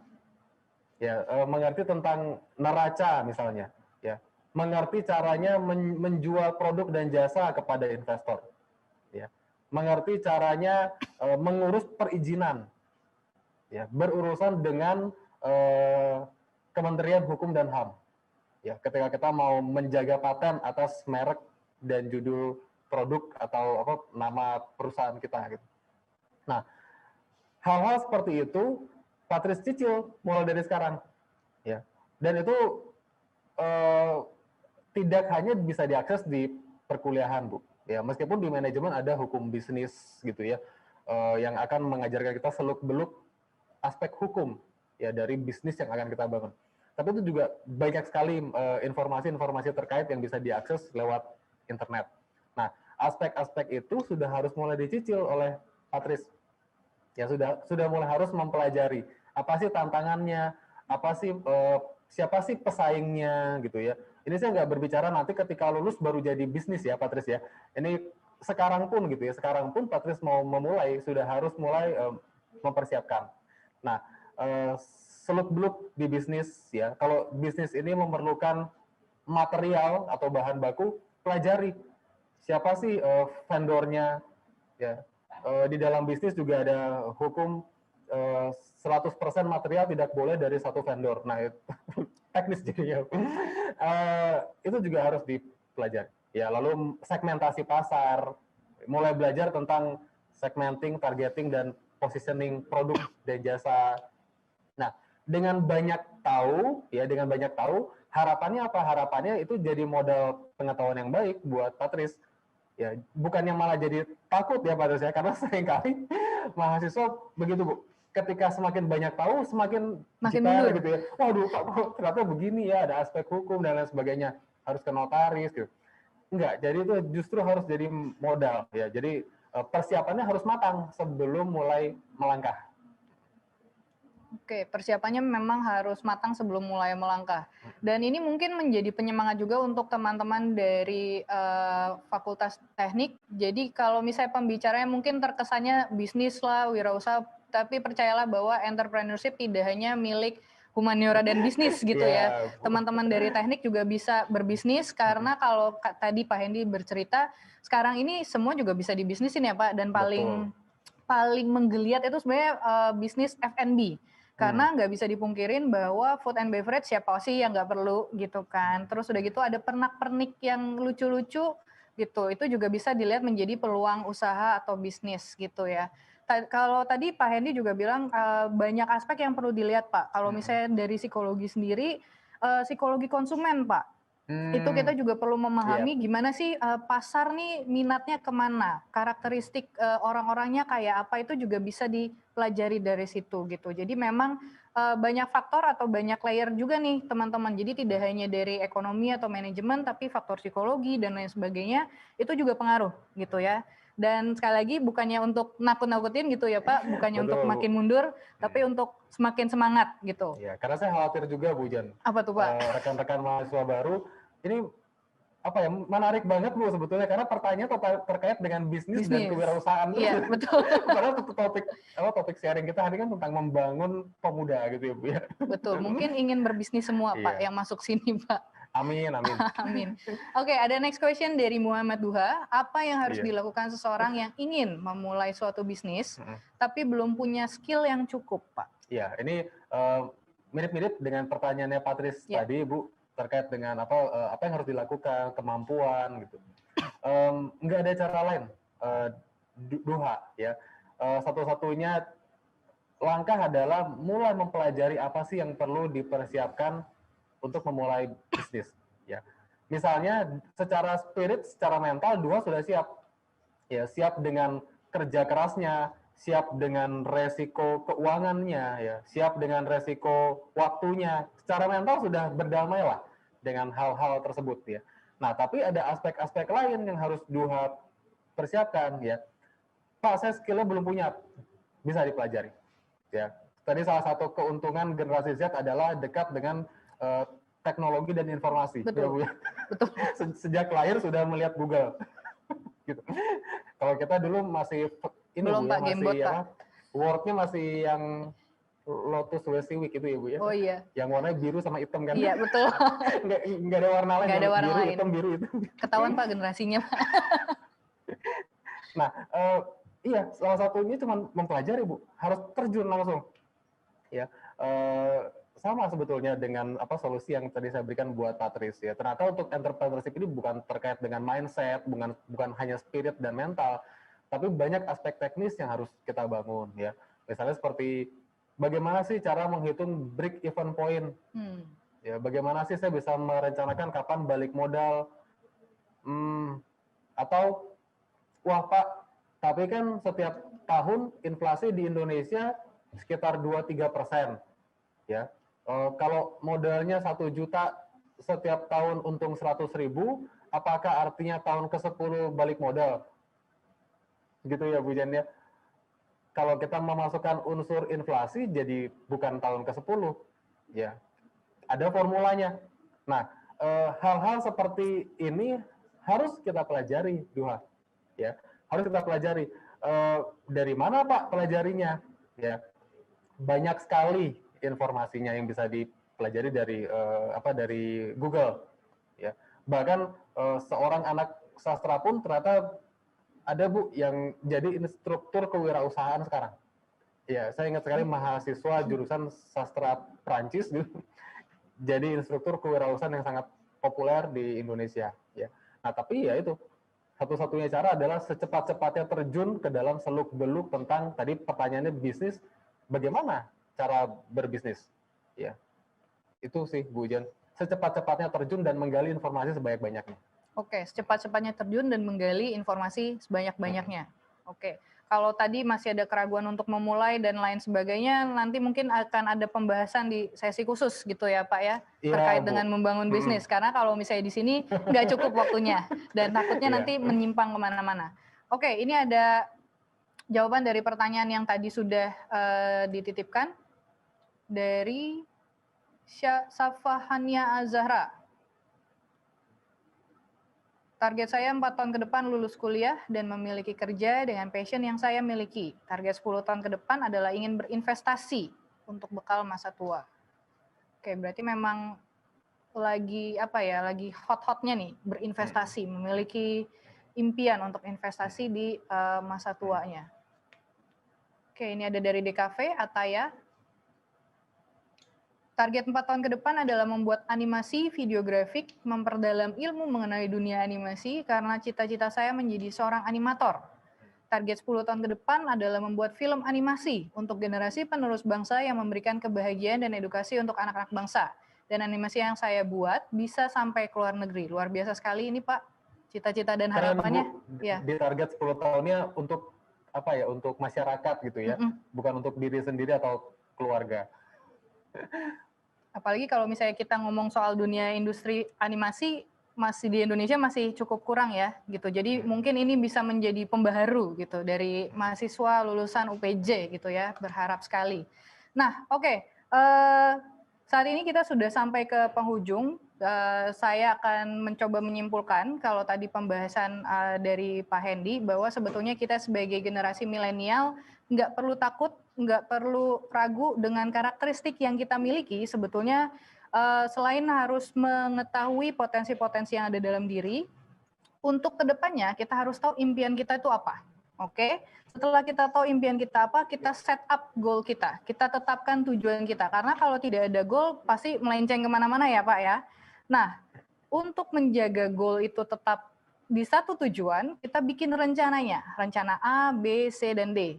Ya, mengerti tentang neraca misalnya. Ya, mengerti caranya menjual produk dan jasa kepada investor. Ya, mengerti caranya mengurus perizinan. Ya, berurusan dengan Kementerian Hukum dan HAM. Ya, ketika kita mau menjaga paten atas merek dan judul produk atau apa nama perusahaan kita gitu. Nah, hal-hal seperti itu Patris cicil mulai dari sekarang, ya. Dan itu tidak hanya bisa diakses di perkuliahan, Bu. Ya, meskipun di manajemen ada hukum bisnis gitu ya, yang akan mengajarkan kita seluk-beluk aspek hukum ya dari bisnis yang akan kita bangun. Tapi itu juga banyak sekali informasi-informasi terkait yang bisa diakses lewat internet. Nah, aspek-aspek itu sudah harus mulai dicicil oleh Patris. Ya sudah mulai harus mempelajari apa sih tantangannya, apa sih siapa sih pesaingnya gitu ya. Ini saya nggak berbicara nanti ketika lulus baru jadi bisnis ya, Patris ya. Ini sekarang pun gitu ya, sekarang pun Patris mau memulai sudah harus mulai mempersiapkan. Nah, seluk-beluk di bisnis ya. Kalau bisnis ini memerlukan material atau bahan baku, pelajari siapa sih vendornya ya. Di dalam bisnis juga ada hukum 100% material tidak boleh dari satu vendor. Nah, itu teknis jadinya. Itu juga harus dipelajari. Ya, lalu segmentasi pasar, mulai belajar tentang segmenting, targeting dan positioning produk dan jasa. Nah, dengan banyak tahu, harapannya apa? Harapannya itu jadi modal pengetahuan yang baik buat Patris. Ya, bukannya malah jadi takut ya Patris ya, karena seringkali mahasiswa begitu, Bu. Ketika semakin banyak tahu, semakin
mundur
gitu ya. Waduh, Pak, ternyata begini ya, ada aspek hukum dan lain sebagainya. Harus ke notaris gitu. Enggak, jadi itu justru harus jadi modal ya. Jadi persiapannya harus matang sebelum mulai melangkah.
Oke, persiapannya memang harus matang sebelum mulai melangkah. Dan ini mungkin menjadi penyemangat juga untuk teman-teman dari Fakultas Teknik. Jadi kalau misalnya pembicaranya mungkin terkesannya bisnis lah, wirausaha, tapi percayalah bahwa entrepreneurship tidak hanya milik humaniora dan bisnis gitu ya. Teman-teman dari teknik juga bisa berbisnis karena kalau tadi Pak Hendy bercerita, sekarang ini semua juga bisa dibisnisin ya Pak. Dan paling menggeliat itu sebenarnya bisnis F&B. Karena nggak bisa dipungkirin bahwa food and beverage siapa sih yang nggak perlu gitu kan. Terus udah gitu ada pernak-pernik yang lucu-lucu gitu. Itu juga bisa dilihat menjadi peluang usaha atau bisnis gitu ya. Kalau tadi Pak Hendy juga bilang banyak aspek yang perlu dilihat Pak. Kalau misalnya dari psikologi sendiri, psikologi konsumen Pak. Itu kita juga perlu memahami gimana sih pasar nih minatnya kemana, karakteristik orang-orangnya kayak apa, itu juga bisa dipelajari dari situ gitu. Jadi memang banyak faktor atau banyak layer juga nih teman-teman. Jadi tidak hanya dari ekonomi atau manajemen, tapi faktor psikologi dan lain sebagainya itu juga pengaruh gitu ya. Dan sekali lagi bukannya untuk nakut-nakutin gitu ya Pak, bukannya untuk makin mundur, tapi untuk semakin semangat gitu.
Ya, karena saya khawatir juga Bu Jan.
Apa tuh Pak?
Rekan-rekan mahasiswa baru ini apa ya, menarik banget Bu sebetulnya karena pertanyaan terkait dengan bisnis dan kewirausahaan.
Iya, betul.
Karena topik sharing kita hari kan tentang membangun pemuda gitu ya Bu ya.
Betul, mungkin ingin berbisnis semua Pak yang masuk sini Pak.
Amin.
Amin. Oke, ada next question dari Muhammad Duha. Apa yang harus dilakukan seseorang yang ingin memulai suatu bisnis, tapi belum punya skill yang cukup, Pak?
Ya, ini mirip-mirip dengan pertanyaannya Patris tadi, Bu, terkait dengan apa yang harus dilakukan, kemampuan, gitu. Nggak ada cara lain, Duha, ya. Satu-satunya langkah adalah mulai mempelajari apa sih yang perlu dipersiapkan untuk memulai bisnis, ya. Misalnya secara spirit, secara mental, Duha sudah siap, ya, siap dengan kerja kerasnya, siap dengan resiko keuangannya, ya, siap dengan resiko waktunya. Secara mental sudah berdamai lah dengan hal-hal tersebut, ya. Nah, tapi ada aspek-aspek lain yang harus Duha persiapkan, ya. Pak, saya skillnya belum punya, bisa dipelajari, ya. Tadi salah satu keuntungan generasi Z adalah dekat dengan teknologi dan informasi.
Betul.
Ya, Bu, ya. Betul. Sejak lahir sudah melihat Google. gitu. Kalau kita dulu masih ini
Belum
Bu ya,
Pak, gamebot
masih
Pak.
apa? Word-nya masih yang Lotus WYSIWYG itu ya Bu ya.
Oh iya,
Yang warnanya biru sama hitam kan.
iya betul.
Nggak ada warna lain.
Nggak ada warna
biru,
lain.
hitam, biru, hitam.
Ketahuan Pak generasinya Pak.
Nah, iya, salah satunya cuma mempelajari Bu, harus terjun langsung. Ya, sama sebetulnya dengan apa solusi yang tadi saya berikan buat Patris ya. Ternyata untuk entrepreneurship ini bukan terkait dengan mindset, bukan hanya spirit dan mental, tapi banyak aspek teknis yang harus kita bangun ya. Misalnya seperti bagaimana sih cara menghitung break even point? Ya, bagaimana sih saya bisa merencanakan kapan balik modal? Atau wah Pak, tapi kan setiap tahun inflasi di Indonesia sekitar 2-3%. Ya, kalau modalnya 1 juta setiap tahun untung 100.000, apakah artinya tahun ke-10 balik modal? Gitu ya Bu Jan ya. Kalau kita memasukkan unsur inflasi jadi bukan tahun ke-10. Ya, ada formulanya. Nah, hal-hal seperti ini harus kita pelajari, Duha. Ya, harus kita pelajari. Dari mana Pak pelajarinya? Ya, banyak sekali informasinya yang bisa dipelajari dari Google. Ya, bahkan seorang anak sastra pun ternyata ada Bu yang jadi instruktur kewirausahaan sekarang. Ya, saya ingat sekali mahasiswa jurusan sastra Prancis gitu. Jadi instruktur kewirausahaan yang sangat populer di Indonesia. Ya, nah tapi ya itu satu-satunya cara adalah secepat-cepatnya terjun ke dalam seluk-beluk tentang tadi pertanyaannya bisnis, bagaimana cara berbisnis. Ya, itu sih Bu Jan. Secepat-cepatnya terjun dan menggali informasi sebanyak-banyaknya.
Oke, secepat-cepatnya terjun dan menggali informasi sebanyak-banyaknya. Oke, kalau tadi masih ada keraguan untuk memulai dan lain sebagainya, nanti mungkin akan ada pembahasan di sesi khusus gitu ya Pak ya, terkait
Bu.
dengan membangun bisnis. Karena kalau misalnya di sini nggak cukup waktunya dan takutnya nanti menyimpang kemana-mana. Oke, ini ada jawaban dari pertanyaan yang tadi sudah dititipkan dari Safahania Azahra. Target saya 4 tahun ke depan lulus kuliah dan memiliki kerja dengan passion yang saya miliki. Target 10 tahun ke depan adalah ingin berinvestasi untuk bekal masa tua. Oke, berarti memang lagi lagi hot-hotnya nih berinvestasi, memiliki impian untuk investasi di masa tuanya. Oke, ini ada dari DKV, Ataya. Target 4 tahun ke depan adalah membuat animasi, video grafik, memperdalam ilmu mengenai dunia animasi karena cita-cita saya menjadi seorang animator. Target 10 tahun ke depan adalah membuat film animasi untuk generasi penerus bangsa yang memberikan kebahagiaan dan edukasi untuk anak-anak bangsa. Dan animasi yang saya buat bisa sampai ke luar negeri. Luar biasa sekali ini Pak, cita-cita dan harapannya.
Ya. Di target 10 tahunnya untuk apa ya? Untuk masyarakat gitu ya, bukan untuk diri sendiri atau keluarga.
Apalagi kalau misalnya kita ngomong soal dunia industri animasi, masih di Indonesia masih cukup kurang ya gitu. Jadi mungkin ini bisa menjadi pembaharu gitu dari mahasiswa lulusan UPJ gitu ya, berharap sekali. Nah, oke. Saat ini kita sudah sampai ke penghujung. Saya akan mencoba menyimpulkan kalau tadi pembahasan dari Pak Hendy bahwa sebetulnya kita sebagai generasi milenial nggak perlu takut, nggak perlu ragu dengan karakteristik yang kita miliki. Sebetulnya selain harus mengetahui potensi-potensi yang ada dalam diri, untuk kedepannya kita harus tahu impian kita itu apa. Oke, setelah kita tahu impian kita apa, kita set up goal kita. Kita tetapkan tujuan kita. Karena kalau tidak ada goal, pasti melenceng kemana-mana ya Pak ya. Nah, untuk menjaga goal itu tetap di satu tujuan, kita bikin rencananya. Rencana A, B, C, dan D.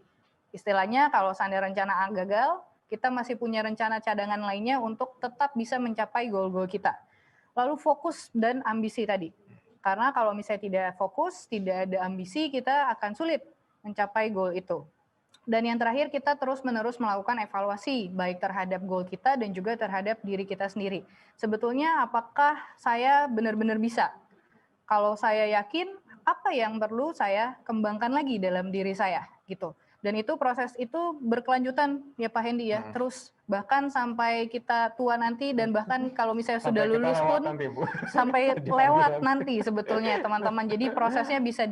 Istilahnya kalau seandainya rencana A gagal, kita masih punya rencana cadangan lainnya untuk tetap bisa mencapai goal-goal kita. Lalu fokus dan ambisi tadi. Karena kalau misalnya tidak fokus, tidak ada ambisi, kita akan sulit mencapai goal itu. Dan yang terakhir, kita terus-menerus melakukan evaluasi, baik terhadap goal kita dan juga terhadap diri kita sendiri. Sebetulnya apakah saya benar-benar bisa? Kalau saya yakin, apa yang perlu saya kembangkan lagi dalam diri saya? Gitu. Dan itu proses itu berkelanjutan ya Pak Hendy ya, terus bahkan sampai kita tua nanti dan bahkan kalau misalnya sudah
Sampai kita
lulus
lewat
pun
nanti, Bu.
sampai
Dipanggil
lewat
nanti.
nanti sebetulnya teman-teman. Jadi prosesnya bisa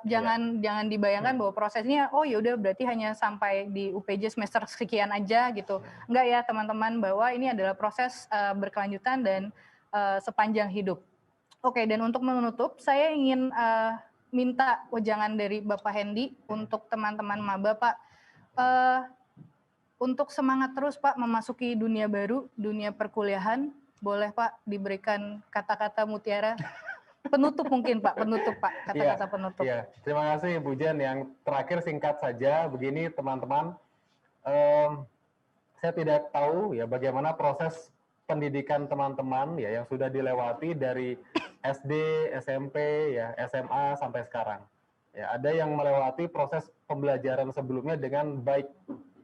jangan dibayangkan bahwa prosesnya oh ya udah berarti hanya sampai di UPJ semester sekian aja gitu. Enggak ya teman-teman, bahwa ini adalah proses berkelanjutan dan sepanjang hidup. Oke, dan untuk menutup saya ingin minta wejangan dari Bapak Hendy untuk teman-teman maba Pak, untuk semangat terus Pak memasuki dunia baru, dunia perkuliahan. Boleh Pak diberikan kata-kata mutiara penutup mungkin Pak, kata-kata penutup.
Iya, terima kasih Bu Jen. Yang terakhir singkat saja, begini teman-teman, saya tidak tahu ya bagaimana proses pendidikan teman-teman ya yang sudah dilewati dari SD, SMP, ya SMA sampai sekarang. Ya, ada yang melewati proses pembelajaran sebelumnya dengan baik,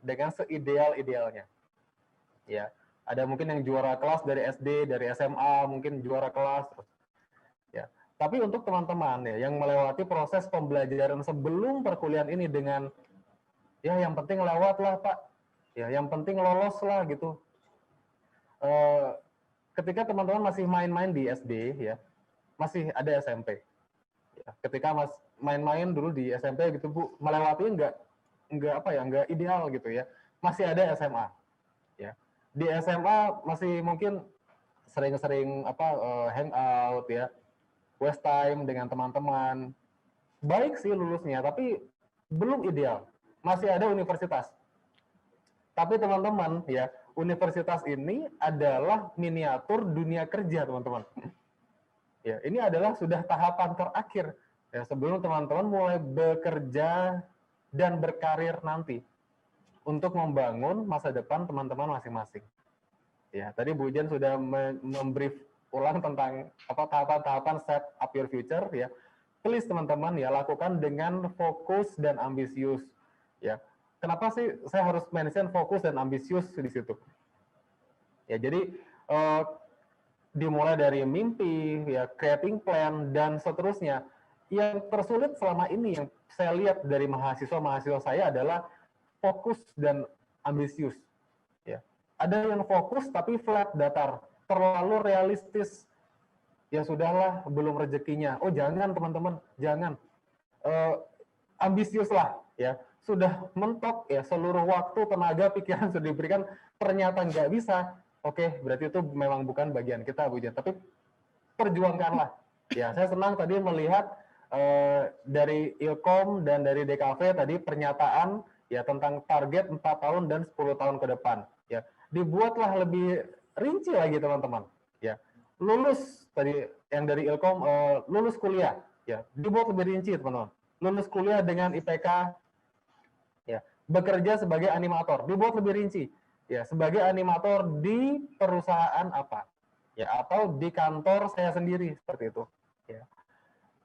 dengan seideal-idealnya. Ya, ada mungkin yang juara kelas dari SD, dari SMA, mungkin juara kelas. Ya, tapi untuk teman-teman ya yang melewati proses pembelajaran sebelum perkuliahan ini dengan ya yang penting lewat lah Pak, ya yang penting lolos lah gitu. Ketika teman-teman masih main-main di SD ya, masih ada SMP. Ya, ketika main-main dulu di SMP gitu Bu, melewati nggak ideal gitu ya. Masih ada SMA. Ya. Di SMA masih mungkin sering-sering hangout ya, waste time dengan teman-teman. Baik sih lulusnya, tapi belum ideal. Masih ada universitas. Tapi teman-teman ya, universitas ini adalah miniatur dunia kerja teman-teman. Ya, ini adalah sudah tahapan terakhir ya sebelum teman-teman mulai bekerja dan berkarir nanti untuk membangun masa depan teman-teman masing-masing. Ya, tadi Bu Jen sudah membrief ulang tentang tahapan-tahapan set up your future ya. Please teman-teman ya lakukan dengan fokus dan ambisius ya. Kenapa sih saya harus mention fokus dan ambisius di situ? Ya, jadi dimulai dari mimpi, ya, creating plan, dan seterusnya. Yang tersulit selama ini yang saya lihat dari mahasiswa-mahasiswa saya adalah fokus dan ambisius. Ya. Ada yang fokus tapi flat, datar, terlalu realistis. Ya sudahlah, belum rezekinya. Oh jangan teman-teman, jangan. Ambisius lah, ya. Sudah mentok, ya seluruh waktu, tenaga, pikiran sudah diberikan, ternyata nggak bisa. Oke, berarti itu memang bukan bagian kita, Bu Jen. Tapi perjuangkanlah. Ya, saya senang tadi melihat dari Ilkom dan dari DKV tadi pernyataan ya tentang target 4 tahun dan 10 tahun ke depan. Ya, dibuatlah lebih rinci lagi teman-teman. Ya, lulus tadi yang dari Ilkom lulus kuliah. Ya, dibuat lebih rinci teman-teman. Lulus kuliah dengan IPK. Ya, bekerja sebagai animator. Dibuat lebih rinci. Ya, sebagai animator di perusahaan apa? Ya, atau di kantor saya sendiri seperti itu. Ya.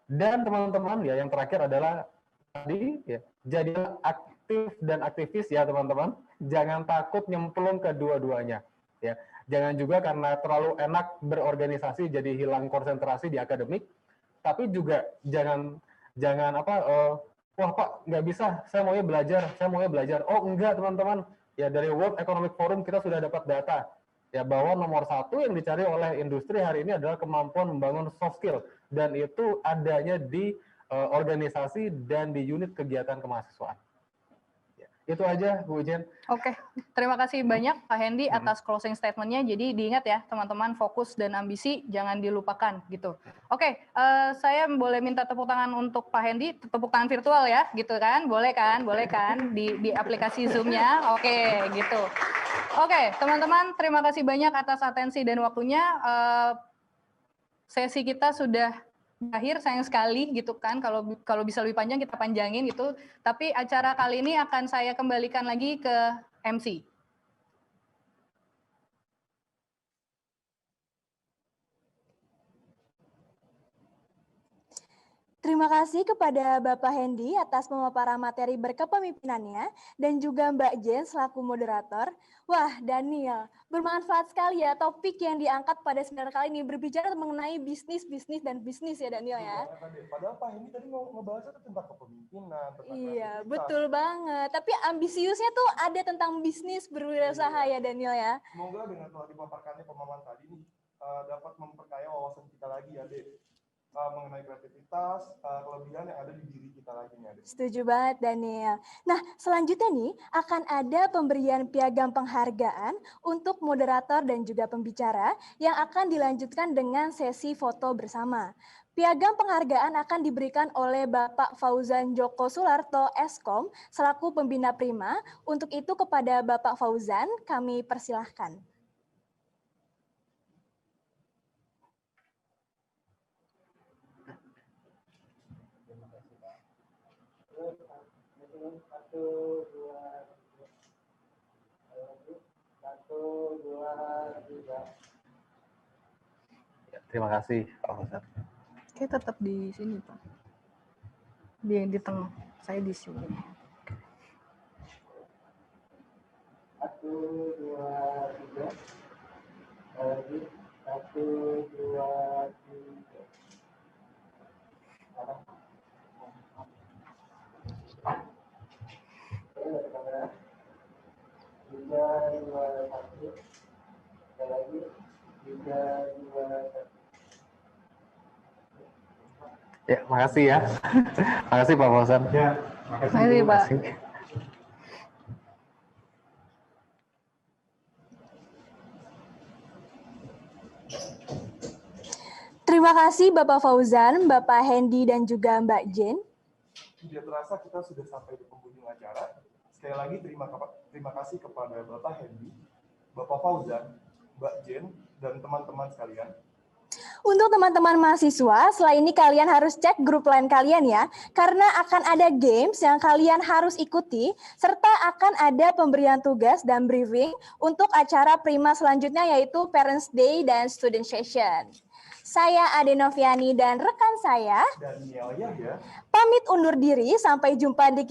Dan teman-teman ya yang terakhir adalah tadi ya jadilah aktif dan aktivis ya teman-teman. Jangan takut nyemplung ke dua-duanya. Ya, jangan juga karena terlalu enak berorganisasi jadi hilang konsentrasi di akademik. Tapi juga jangan wah Pak nggak bisa, saya maunya belajar. Oh enggak teman-teman. Ya dari World Economic Forum kita sudah dapat data ya bahwa nomor satu yang dicari oleh industri hari ini adalah kemampuan membangun soft skill dan itu adanya di organisasi dan di unit kegiatan kemahasiswaan. Ya, itu aja Bu Jen.
Oke, terima kasih banyak Pak Hendy atas closing statement-nya. Jadi diingat ya teman-teman, fokus dan ambisi jangan dilupakan gitu. Oke, saya boleh minta tepuk tangan untuk Pak Hendy, tepuk tangan virtual ya, gitu kan? Boleh kan di aplikasi Zoom-nya. Oke, gitu. Oke, teman-teman, terima kasih banyak atas atensi dan waktunya. Sesi kita sudah berakhir, sayang sekali gitu kan, kalau bisa lebih panjang kita panjangin gitu. Tapi acara kali ini akan saya kembalikan lagi ke MC.
Terima kasih kepada Bapak Hendy atas pemaparan materi berkepemimpinannya dan juga Mbak Jen selaku moderator. Wah, Daniel, bermanfaat sekali ya topik yang diangkat pada seminar kali ini berbicara mengenai bisnis ya Daniel ya.
Padahal Pak Hendy tadi mau ngebahasnya tentang kepemimpinan, tentang
Iya,
kreativitas.
betul banget. Tapi ambisiusnya tuh ada tentang bisnis berwirausaha ya Daniel ya.
Semoga dengan telah dipaparkannya pemahaman tadi nih, dapat memperkaya wawasan kita lagi ya, Dek. Mengenai kreativitas, kelebihan yang ada di diri kita lagi nih, Dek.
Setuju banget Daniel. Nah, selanjutnya nih akan ada pemberian piagam penghargaan untuk moderator dan juga pembicara yang akan dilanjutkan dengan sesi foto bersama. Piagam penghargaan akan diberikan oleh Bapak Fauzan Joko Sularto Eskom selaku pembina Prima. Untuk itu kepada Bapak Fauzan kami persilahkan.
Terima kasih, Pak Fauzan.
Oke, tetap di sini, Pak. Di tengah. Saya di sini.
1, 2, 3. Lagi. 1, 2, 3. Kamera. 3, 2, 1. Sekali lagi. 3, 2, 1.
Ya, makasih ya. Makasih Pak Fauzan.
Ya,
Makasih, Pak.
Terima kasih Bapak Fauzan, Bapak Hendy, dan juga Mbak Jen.
Tidak terasa kita sudah sampai di penghujung acara. Sekali lagi terima kasih kepada Bapak Hendy, Bapak Fauzan, Mbak Jen, dan teman-teman sekalian.
Untuk teman-teman mahasiswa, setelah ini kalian harus cek grup lain kalian ya, karena akan ada games yang kalian harus ikuti, serta akan ada pemberian tugas dan briefing untuk acara Prima selanjutnya yaitu Parents Day dan Student Session. Saya Ade Noviani dan rekan saya,
Daniel Yahya,
pamit undur diri, sampai jumpa di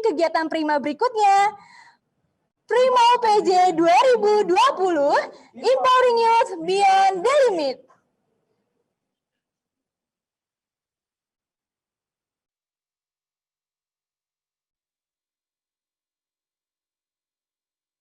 kegiatan Prima berikutnya. Prima PJ 2020, Empowering Youth Beyond the Limit.